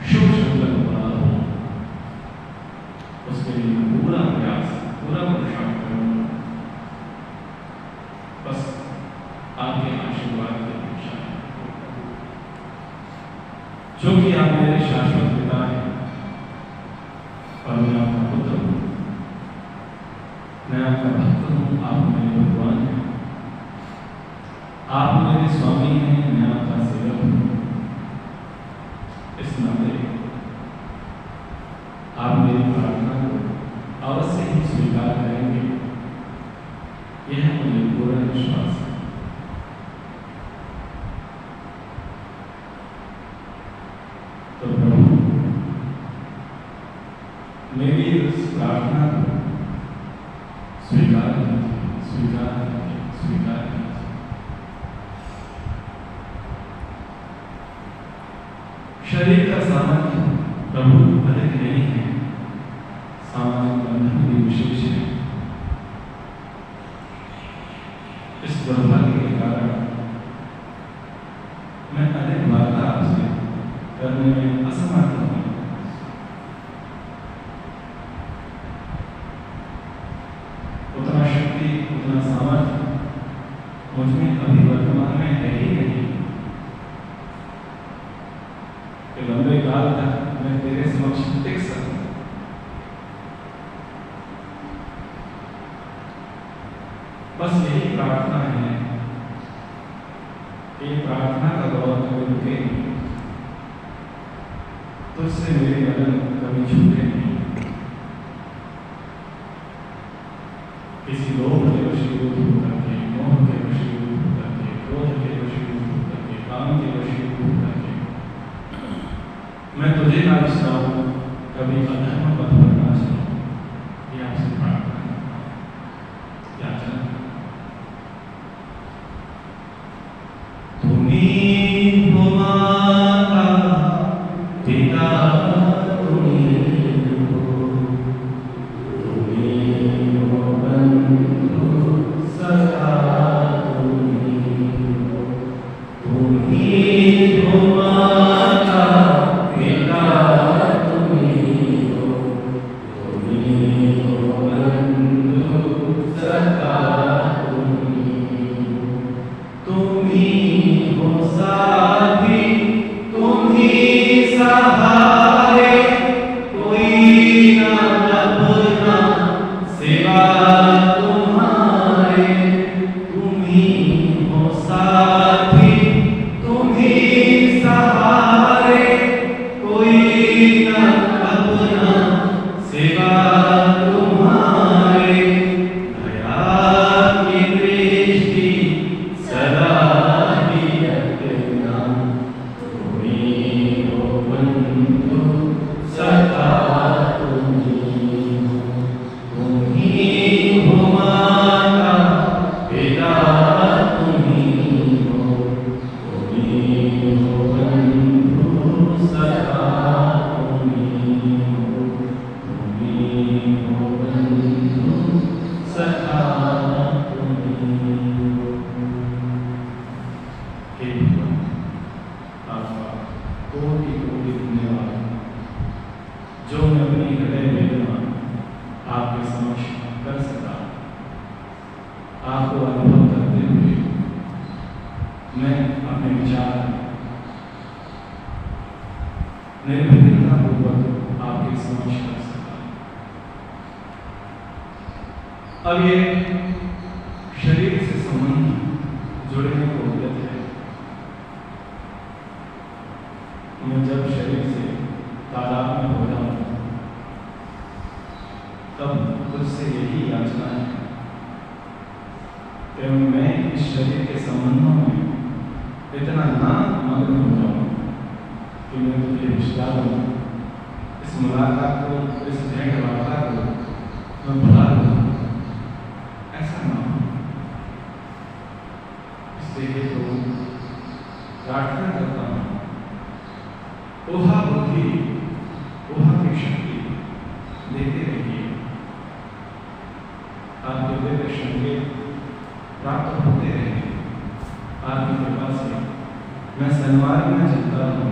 शुभ संकल्प बना हो, उसके लिए मैं पूरा प्रयास, पूरा पुरुषार्थ करूंगा। बस आपके आशीर्वाद की अपेक्षा है। क्योंकि आप मेरे शाश्वत पिता हैं और मैं आपका पुत्र हूं, मैं आपका भक्त हूं, आप मेरे भगवान हैं, आप मेरे स्वामी हैं, मैं आपका सेवक हूं। इस नाते आप मेरी प्रार्थना को अवश्य ही स्वीकार करेंगे, यह मुझे पूरा विश्वास है। तो प्रभु मेरी इस प्रार्थना को स्वीकार कीजिए, स्वीकार कीजिए, स्वीकार कीजिए। शरीर का सामर्थ्य प्रभु अधिक नहीं है, सामाजिक बंधन भी विशेष है। इस दुर्भाग्य के कारण मैं अधिक वार्ता आपसे करने में असमर्थ हूं। उतना शक्ति, उतना सामर्थ्य मुझमें अभी वर्तमान में है ही नहीं कि लंबे काल तक मैं तेरे समक्ष टिक सकूं। बस यही प्रार्थना है कि प्रार्थना का दौर कभी रुके नहीं, तुझसे मेरे बदन कभी छूटे नहीं। किसी लोभ के वशीभूत होकर के, मोह के वशीभूत होकर के, क्रोध के वशीभूत होकर के, काम के वशीभूत होकर के मैं तुझे ना विसराऊं, कभी अधर्म पथ पर ना चलूं। ये आपसे प्रार्थना करता हूं, याचना। तुम्हीं हो माता पिता, तुम्हीं हो बंधु सखा, तुम्हीं हो माता पिता, तुम्हीं हो बंधु सखा, तुम्हीं हो साथी, तुम्हीं सहारे, कोई ना अपना सिवा तुम्हारे। तुम्हीं हो साथी, तुम्हीं सहारे, कोई ना अपना सिवा तुम्हारे। दया की दृष्टि सदा ही रखना, तुम्हीं हो बंधु सखा, तुम्हीं हो माता पिता, तुम्हीं हो बंधु सखा, तुम्हीं हो बंधु सखा, हे भगवान, आपका कोटि कोटि धन्यवाद जो मैं अपनी हृदय वेदना आपके समक्ष कर सका। आपको अनुभव करते हुए विचार निर्भीकतापूर्वक आपके समक्ष रख सका। अब ये शरीर से संबंध जुड़ने को उद्यत है। मैं जब शरीर से तादाद में हो जाऊं तब खुद से यही याचना है कि मैं इस शरीर के संबंधों में इतना ना मग्न हो जाऊं कि मैं तुझे रिश्तेदार हूं, इस मुलाकात को, इस भेंट वार्ता को मैं भुला दूं। ऐसा ना हो। इसलिए तो प्रार्थना करता हूं, ओहा बुद्धि, ओहा की शक्ति देते रहिए। आपके दिव्य संकेत प्राप्त होते रहे। आपकी कृपा से मैं सन्मार्ग में चलता रहूं,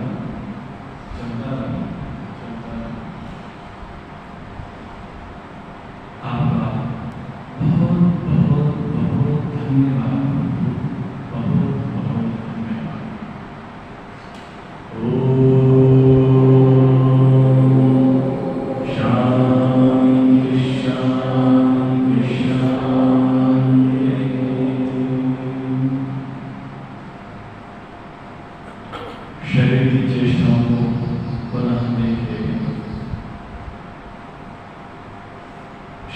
चलता रहूं, चलता रहूं। आपका बहुत बहुत बहुत धन्यवाद, बहुत बहुत धन्यवाद। शरीर की चेष्टाओं को पुनः देखते हैं।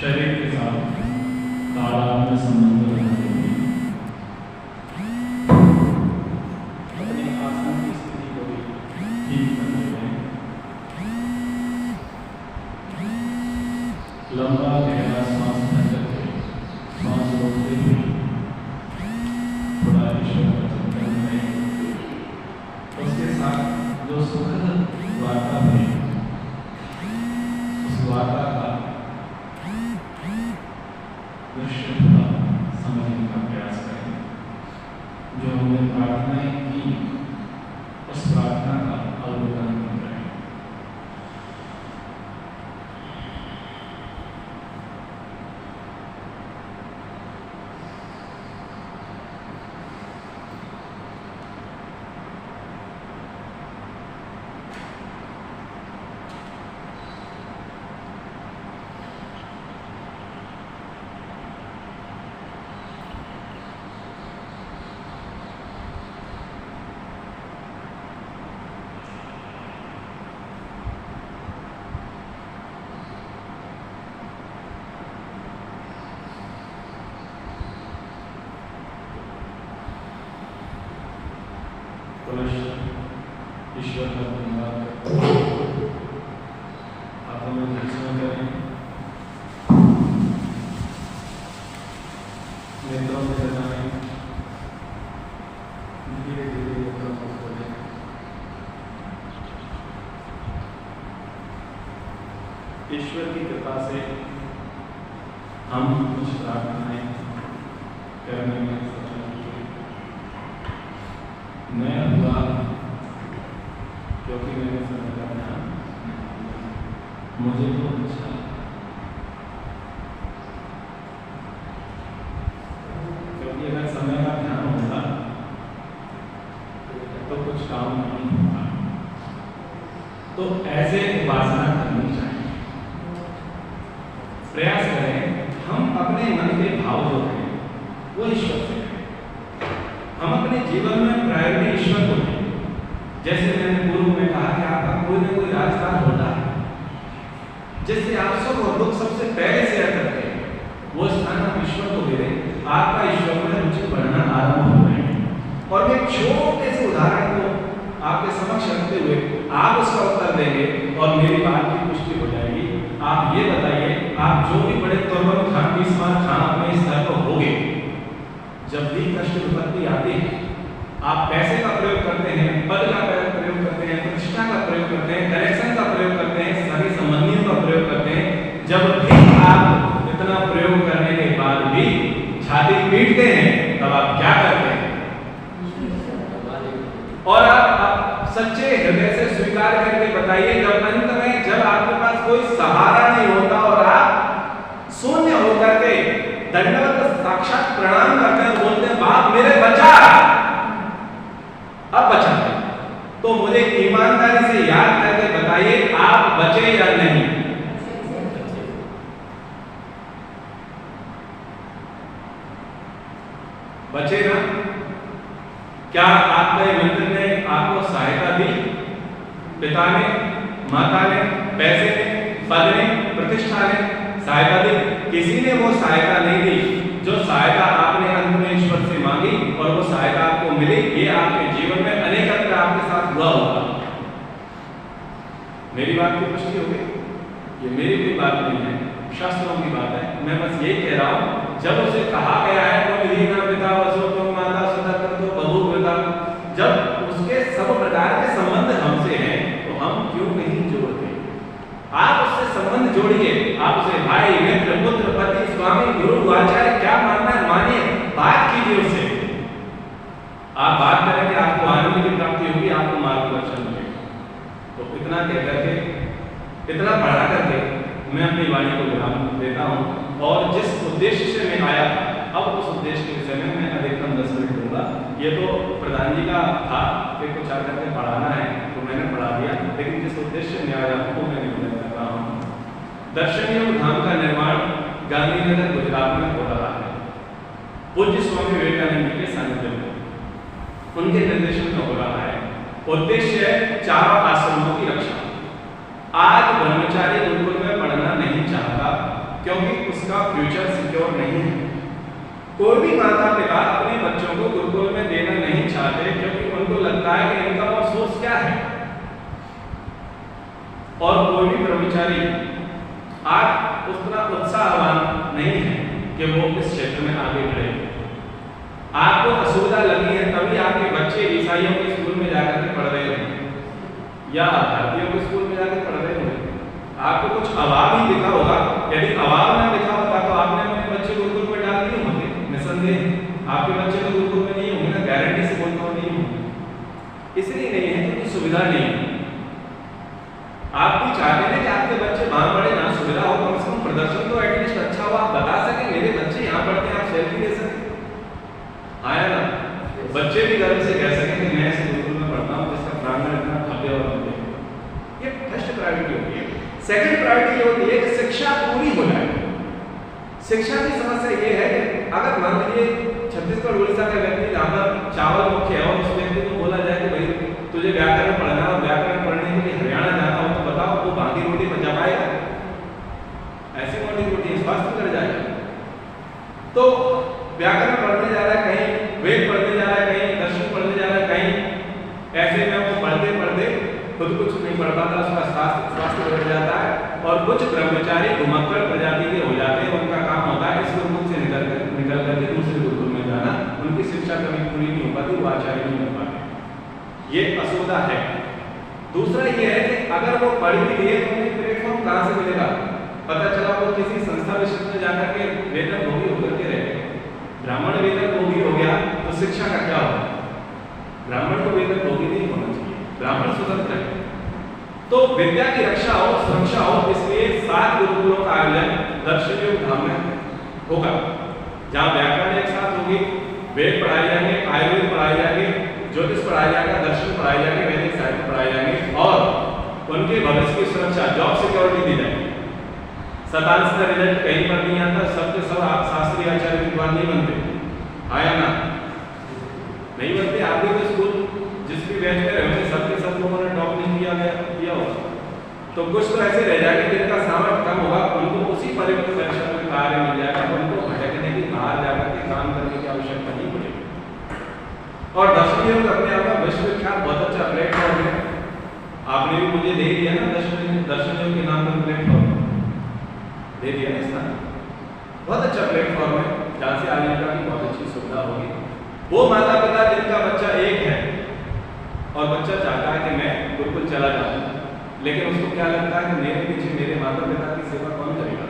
शरीर के साथ तादाद में संबंध बनाते हुए अपनी आसन की स्थिति को भी ठीक कर लेते हैं। लंबा गहरा सांस भर के सांस रोकते हुए थोड़ा ईश्वर का चिंतन करें। उसके साथ जो सुखद वार्ता हुई, उस वार्ता का दृश्य थोड़ा समझने का प्रयास करें। जो हमने प्रार्थनाएं की, उस प्रार्थना का अवलोकन करें। ईश्वर का धन्यवाद करते हैं। आप हमें दर्शन करें, नेत्रों में लगाएं, धीरे धीरे नेत्रों को खोलें। ईश्वर की कृपा से हम कुछ प्रार्थनाएं करने में सफल हुए। मैं हुआ क्योंकि मैंने समय का ध्यान मुझे तो अच्छा, क्योंकि अगर समय का ध्यान होता तो कुछ काम नहीं होता। तो ऐसे उपासना करनी चाहिए। प्रयास करें हम अपने मन के भाव जो हैं वो ईश्वर से करें। हम अपने जीवन में प्रायोरिटी ईश्वर को दें। जैसे मैंने पूर्व में कहा कि आपका कोई ना कोई राजकाज होता है जिससे आप सब और लोग सबसे पहले शेयर करते हैं, वो स्थान आप ईश्वर को दे दें। आपका ईश्वर में रुचि बढ़ना आरंभ हो रहे हैं। और मैं छोटे से उदाहरण को आपके समक्ष रखते हुए आप उसका उत्तर देंगे और मेरी बात की पुष्टि हो जाएगी। आप ये बताइए, आप जो भी बड़े तुरंत खान 20 बार खाना अपने स्तर पर होगे, जब भी कष्ट विपत्ति आती है, आप पैसे का प्रयोग करते हैं, पद का प्रयोग करते हैं, प्रतिष्ठा का प्रयोग करते हैं, कनेक्शन का प्रयोग करते हैं, सभी संबंधियों का प्रयोग करते हैं। जब भी आप इतना प्रयोग करने के बाद भी छाती पीटते हैं, तब आप क्या करते हैं? और आप सच्चे हृदय से स्वीकार करके बताइए, जब अंत में जब आपके पास कोई सहारा नहीं होता और आप शून्य होकर के दंडवत साक्षात प्रणाम करते हैं, बोलते हैं बाप मेरे बचा, अब बचाते हैं। तो मुझे ईमानदारी से याद करके बताइए, आप बचे या नहीं? बचे ना? क्या आपके मित्र ने आपको सहायता दी? पिता ने, माता ने, पैसे ने, पद ने, प्रतिष्ठा ने सहायता दी? किसी ने वो सहायता नहीं दी। जो सहायता आपने अंत में ईश्वर से मांगी और वो सहायता आपको मिली, ये आपके जीवन में अनेक अंतर आपके साथ हुआ होगा। मेरी बात की पुष्टि हो गई? ये मेरी कोई बात नहीं है, शास्त्रों की बात है। मैं बस यही कह रहा हूं, जब उसे कहा गया है तो विधि ना पिता वसो तो माता सदा कर तो बहू पिता, जब उसके सब प्रकार के संबंध हमसे हैं तो हम क्यों नहीं जोड़ते? आप उससे संबंध जोड़िए, आप उसे भाई, मित्र, पुत्र, पति, स्वामी, गुरु, आचार्य क्या मानना है मानिए, बात कीजिए उससे। आप बात करेंगे, आपको आनंद की प्राप्ति होगी, आपको मार्गदर्शन मिलेगा। तो इतना कह करके, इतना पढ़ा करके मैं अपनी वाणी को विराम देता हूँ। और जिस उद्देश्य से मैं आया था, अब उस उद्देश्य के विषय में मैं अधिकतम 10 मिनट दूंगा। ये तो प्रधान जी का था कि कुछ आकर के पढ़ाना है तो मैंने पढ़ा दिया, लेकिन जिस उद्देश्य में आया हूँ वो मैं निवेदन कर रहा हूँ। दर्शन योग धाम का निर्माण गांधीनगर गुजरात में हो रहा है। पूज्य स्वामी विवेकानंद के सानिध्य में, उनके निर्देशन में हो रहा है। उद्देश्य है चारों आश्रमों की रक्षा। आज ब्रह्मचारी गुरुकुल में पढ़ना नहीं चाहता क्योंकि उसका फ्यूचर सिक्योर नहीं है। कोई भी माता पिता अपने बच्चों को गुरुकुल में देना नहीं चाहते क्योंकि उनको लगता है कि इनका अफसोस क्या है। और कोई भी ब्रह्मचारी आज उतना उत्साहवान नहीं है कि वो इस क्षेत्र में आगे बढ़े। आपको असुविधा लगी है तभी आपके बच्चे ईसाइयों के स्कूल में जाकर के पढ़ रहे हैं या भारतीयों के स्कूल में जाकर पढ़ रहे हैं। आपको कुछ अभाव ही दिखा होगा। यदि अभाव ना दिखा होता तो आपने अपने बच्चे गुरुकुल में डाल दिए होंगे। निसंदेह आपके बच्चे तो गुरुकुल में नहीं होंगे ना, गारंटी से बोलता हूं नहीं होंगे। इसलिए नहीं है क्योंकि सुविधा नहीं है। आप भी चाहते हैं कि आपके बच्चे वहां पढ़े, ना सुविधा हो, कम से कम प्रदर्शन तो एटलीस्ट अच्छा हो, आप बता सके मेरे बच्चे यहाँ पढ़ते हैं, आप सेल्फी ले सके। आया ना, बच्चे भी गर्व से कह सके कि मैं इस गुरुकुल में पढ़ता हूँ जिसका प्रांगण इतना भव्य और भव्य। ये फर्स्ट प्रायोरिटी होती है। सेकंड प्रायोरिटी ये होती है कि शिक्षा पूरी हो जाए। शिक्षा की समस्या ये है कि अगर मान लीजिए छत्तीसगढ़ उड़ीसा का व्यक्ति जहाँ पर चावल मुख्य है और उस व्यक्ति को बोला जाए कि भाई तुझे व्याकरण पढ़ना और व्याकरण पढ़ने के लिए हरियाणा जाना हो तो बताओ वो बाकी रोटी बचा पाएगा? ऐसी मोटी रोटी स्वास्थ्य कर जाएगा। तो व्याकरण पढ़ने जा रहा है कहीं, वेद पढ़ने जा रहा है कहीं, दर्शन पढ़ने जा रहा है कहीं, ऐसे में वो पढ़ते पढ़ते खुद कुछ नहीं पढ़ पाता, उसका स्वास्थ्य बढ़ जाता है। और कुछ ब्रह्मचारी घुमक्कड़ प्रजाति के हो जाते हैं। उनका काम होता है इस गुरुकुल से निकल करके दूसरे गुरुकुल में जाना। उनकी शिक्षा कभी पूरी नहीं हो पाती, वो आचार्य नहीं बन पाते। ये असुविधा है। दूसरा ये है कि अगर वो पढ़ भी लिए तो उन्हें प्लेटफॉर्म कहाँ से मिलेगा? पता चला वो किसी संस्था विशेष में जाकर के वेतन भोगी होकर के रह गए। ब्राह्मण वेतन भोगी हो गया तो शिक्षा का क्या होगा? ब्राह्मण को वेतन भोगी नहीं होना चाहिए, ब्राह्मण स्वतंत्र है। तो विद्या की रक्षा हो, सुरक्षा हो, इसलिए 7 गुरुकुलों का आयोजन दर्शन योग धाम में होगा, जहाँ व्याकरण एक साथ होगी, वेद पढ़ाए जाएंगे, आयुर्वेद पढ़ाए जाएंगे, ज्योतिष पढ़ाया जाएगा, दर्शन पढ़ाए जाएंगे, वैदिक साहित्य पढ़ाए जाएंगे और उनके भविष्य की सुरक्षा, जॉब सिक्योरिटी दी जाएगी। शतांश का रिजल्ट कहीं पर नहीं आता, सब के सब आप शास्त्रीय आचार्य विद्वान नहीं बनते। आया ना, नहीं बनते। आप भी तो स्कूल जिस भी बैच में रहे सबके सब लोगों ने टॉप नहीं किया होगा। तो कुछ तो ऐसे रह जाएंगे जिनका सामर्थ्य कम होगा, उनको उसी परिवर्तन परीक्षा में कार्य मिल जाएगा, उनको भटकने की बाहर जाकर के काम करने की आवश्यकता नहीं पड़ेगी। और दर्शन योग अपने आप में विश्वविख्यात बहुत अच्छा प्लेटफॉर्म है। आपने भी मुझे दे दिया ना दर्शन योग के नाम पर प्लेटफॉर्म दे दिया ना इसका, बहुत अच्छा प्लेटफॉर्म है जहाँ से आने का भी बहुत अच्छी सुविधा होगी। वो माता पिता जिनका बच्चा एक है और बच्चा चाहता है कि मैं गुरुकुल चला जाऊं, लेकिन उसको क्या लगता है कि मेरे पीछे मेरे माता पिता की सेवा कौन करेगा?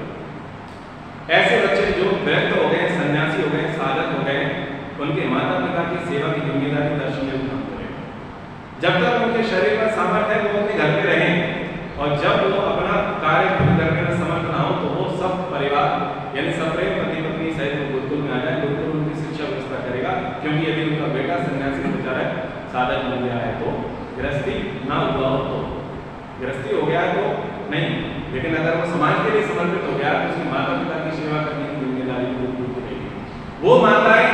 ऐसे बच्चे जो व्यक्त हो गए, सन्यासी हो गए, साधक हो गए, उनके माता पिता की सेवा की जिम्मेदारी दर्शन योग धाम करेगा। जब तक उनके शरीर में सामर्थ्य है वो अपने घर में रहें, और जब वो अपना कार्य खुद करने में समर्थ ना हो तो वो सब परिवार यानी सप्रेम पति पत्नी सहित गुरुकुल में आ जाए। गुरुकुल उनकी शिक्षा व्यवस्था करेगा, क्योंकि यदि उनका बेटा सन्यासी हो जा रहा है, साधन मिल गया है तो, गृहस्थी ना हुआ हो तो, गृहस्थी हो गया है तो नहीं, लेकिन अगर वो समाज के लिए समर्पित हो गया तो उसकी माता पिता की सेवा करने की जिम्मेदारी को पूरी करेगी। वो माताएं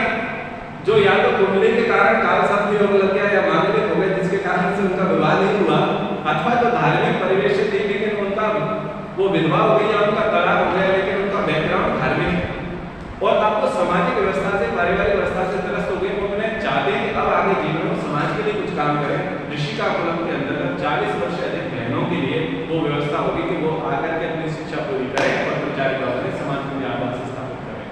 जो या तो कुंडली के कारण कालसर्प योग लग गया या मांगलिक हो गए जिसके कारण से उनका विवाह नहीं हुआ, अथवा जो धार्मिक परिवेश से थी लेकिन उनका वो विधवा हो गई या उनका तलाक हो गया लेकिन उनका बैकग्राउंड धार्मिक है और अब वो सामाजिक व्यवस्था से, पारिवारिक व्यवस्था से त्रस्त हो गए, वो उन्हें चाहते हैं कि अब आगे जीवन में समाज के लिए कुछ काम करें। ऋषिका कुलम के अंतर्गत 40 वर्ष से अधिक बहनों के लिए वो व्यवस्था होगी कि वो आकर के अपनी शिक्षा पूरी करें और प्रचारित करें, समाज में आदर्श स्थापित करें।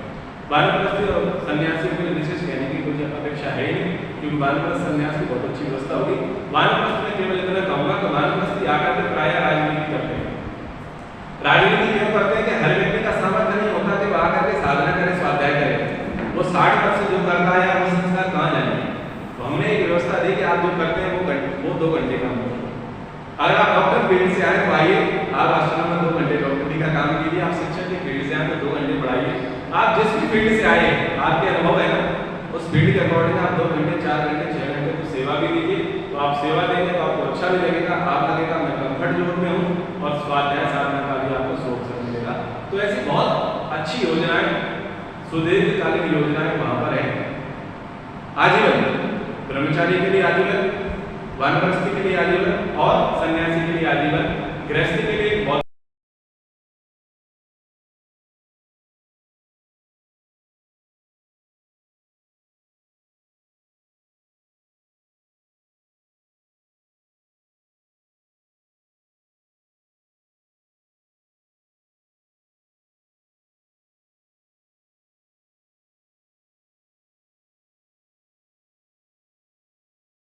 वानप्रस्थी और सन्यासी को विशेष कहने की कोई अपेक्षा है नहीं, क्योंकि वानप्रस्थ सन्यास की बहुत अच्छी व्यवस्था होगी। वानप्रस्थ में केवल इतना कहूंगा कि वानप्रस्थी आकर के प्राय राजनीति करते हैं। राजनीति क्यों करते हैं कि हर व्यक्ति का सामर्थ्य नहीं होता कि वो आकर के साधना करे, स्वाध्याय करे, वो 60 वर्ष जो करता है वो संस्कार कहाँ जाएंगे। तो हमने एक व्यवस्था दी कि आप जो करते हैं वो 2 घंटे काम करो। अगर आप डॉक्टर फील्ड से आए तो आइए, आप आश्रम में 2 घंटे डॉक्टरी का काम कीजिए, आप शिक्षक की फील्ड से आए तो 2 घंटे पढ़ाइए। आप जिस भी फील्ड से आए, आपके अनुभव है ना, उस फील्ड के अकॉर्डिंग आप 2 घंटे, 4 घंटे, 6 घंटे तो सेवा भी दीजिए। तो आप सेवा देंगे तो आपको अच्छा भी लगेगा, आप लगेगा मैं कंफर्ट जोन में हूँ और स्वाध्याय साधना का भी आपको शौक से मिलेगा। तो ऐसी बहुत अच्छी योजनाएं, सुदीर्घकालीन योजनाएं वहां पर है। आजीवन, ब्रह्मचारी के लिए आजीवन, वानप्रस्थी के लिए आजीवन और सन्यासी के लिए आजीवन, गृहस्थी के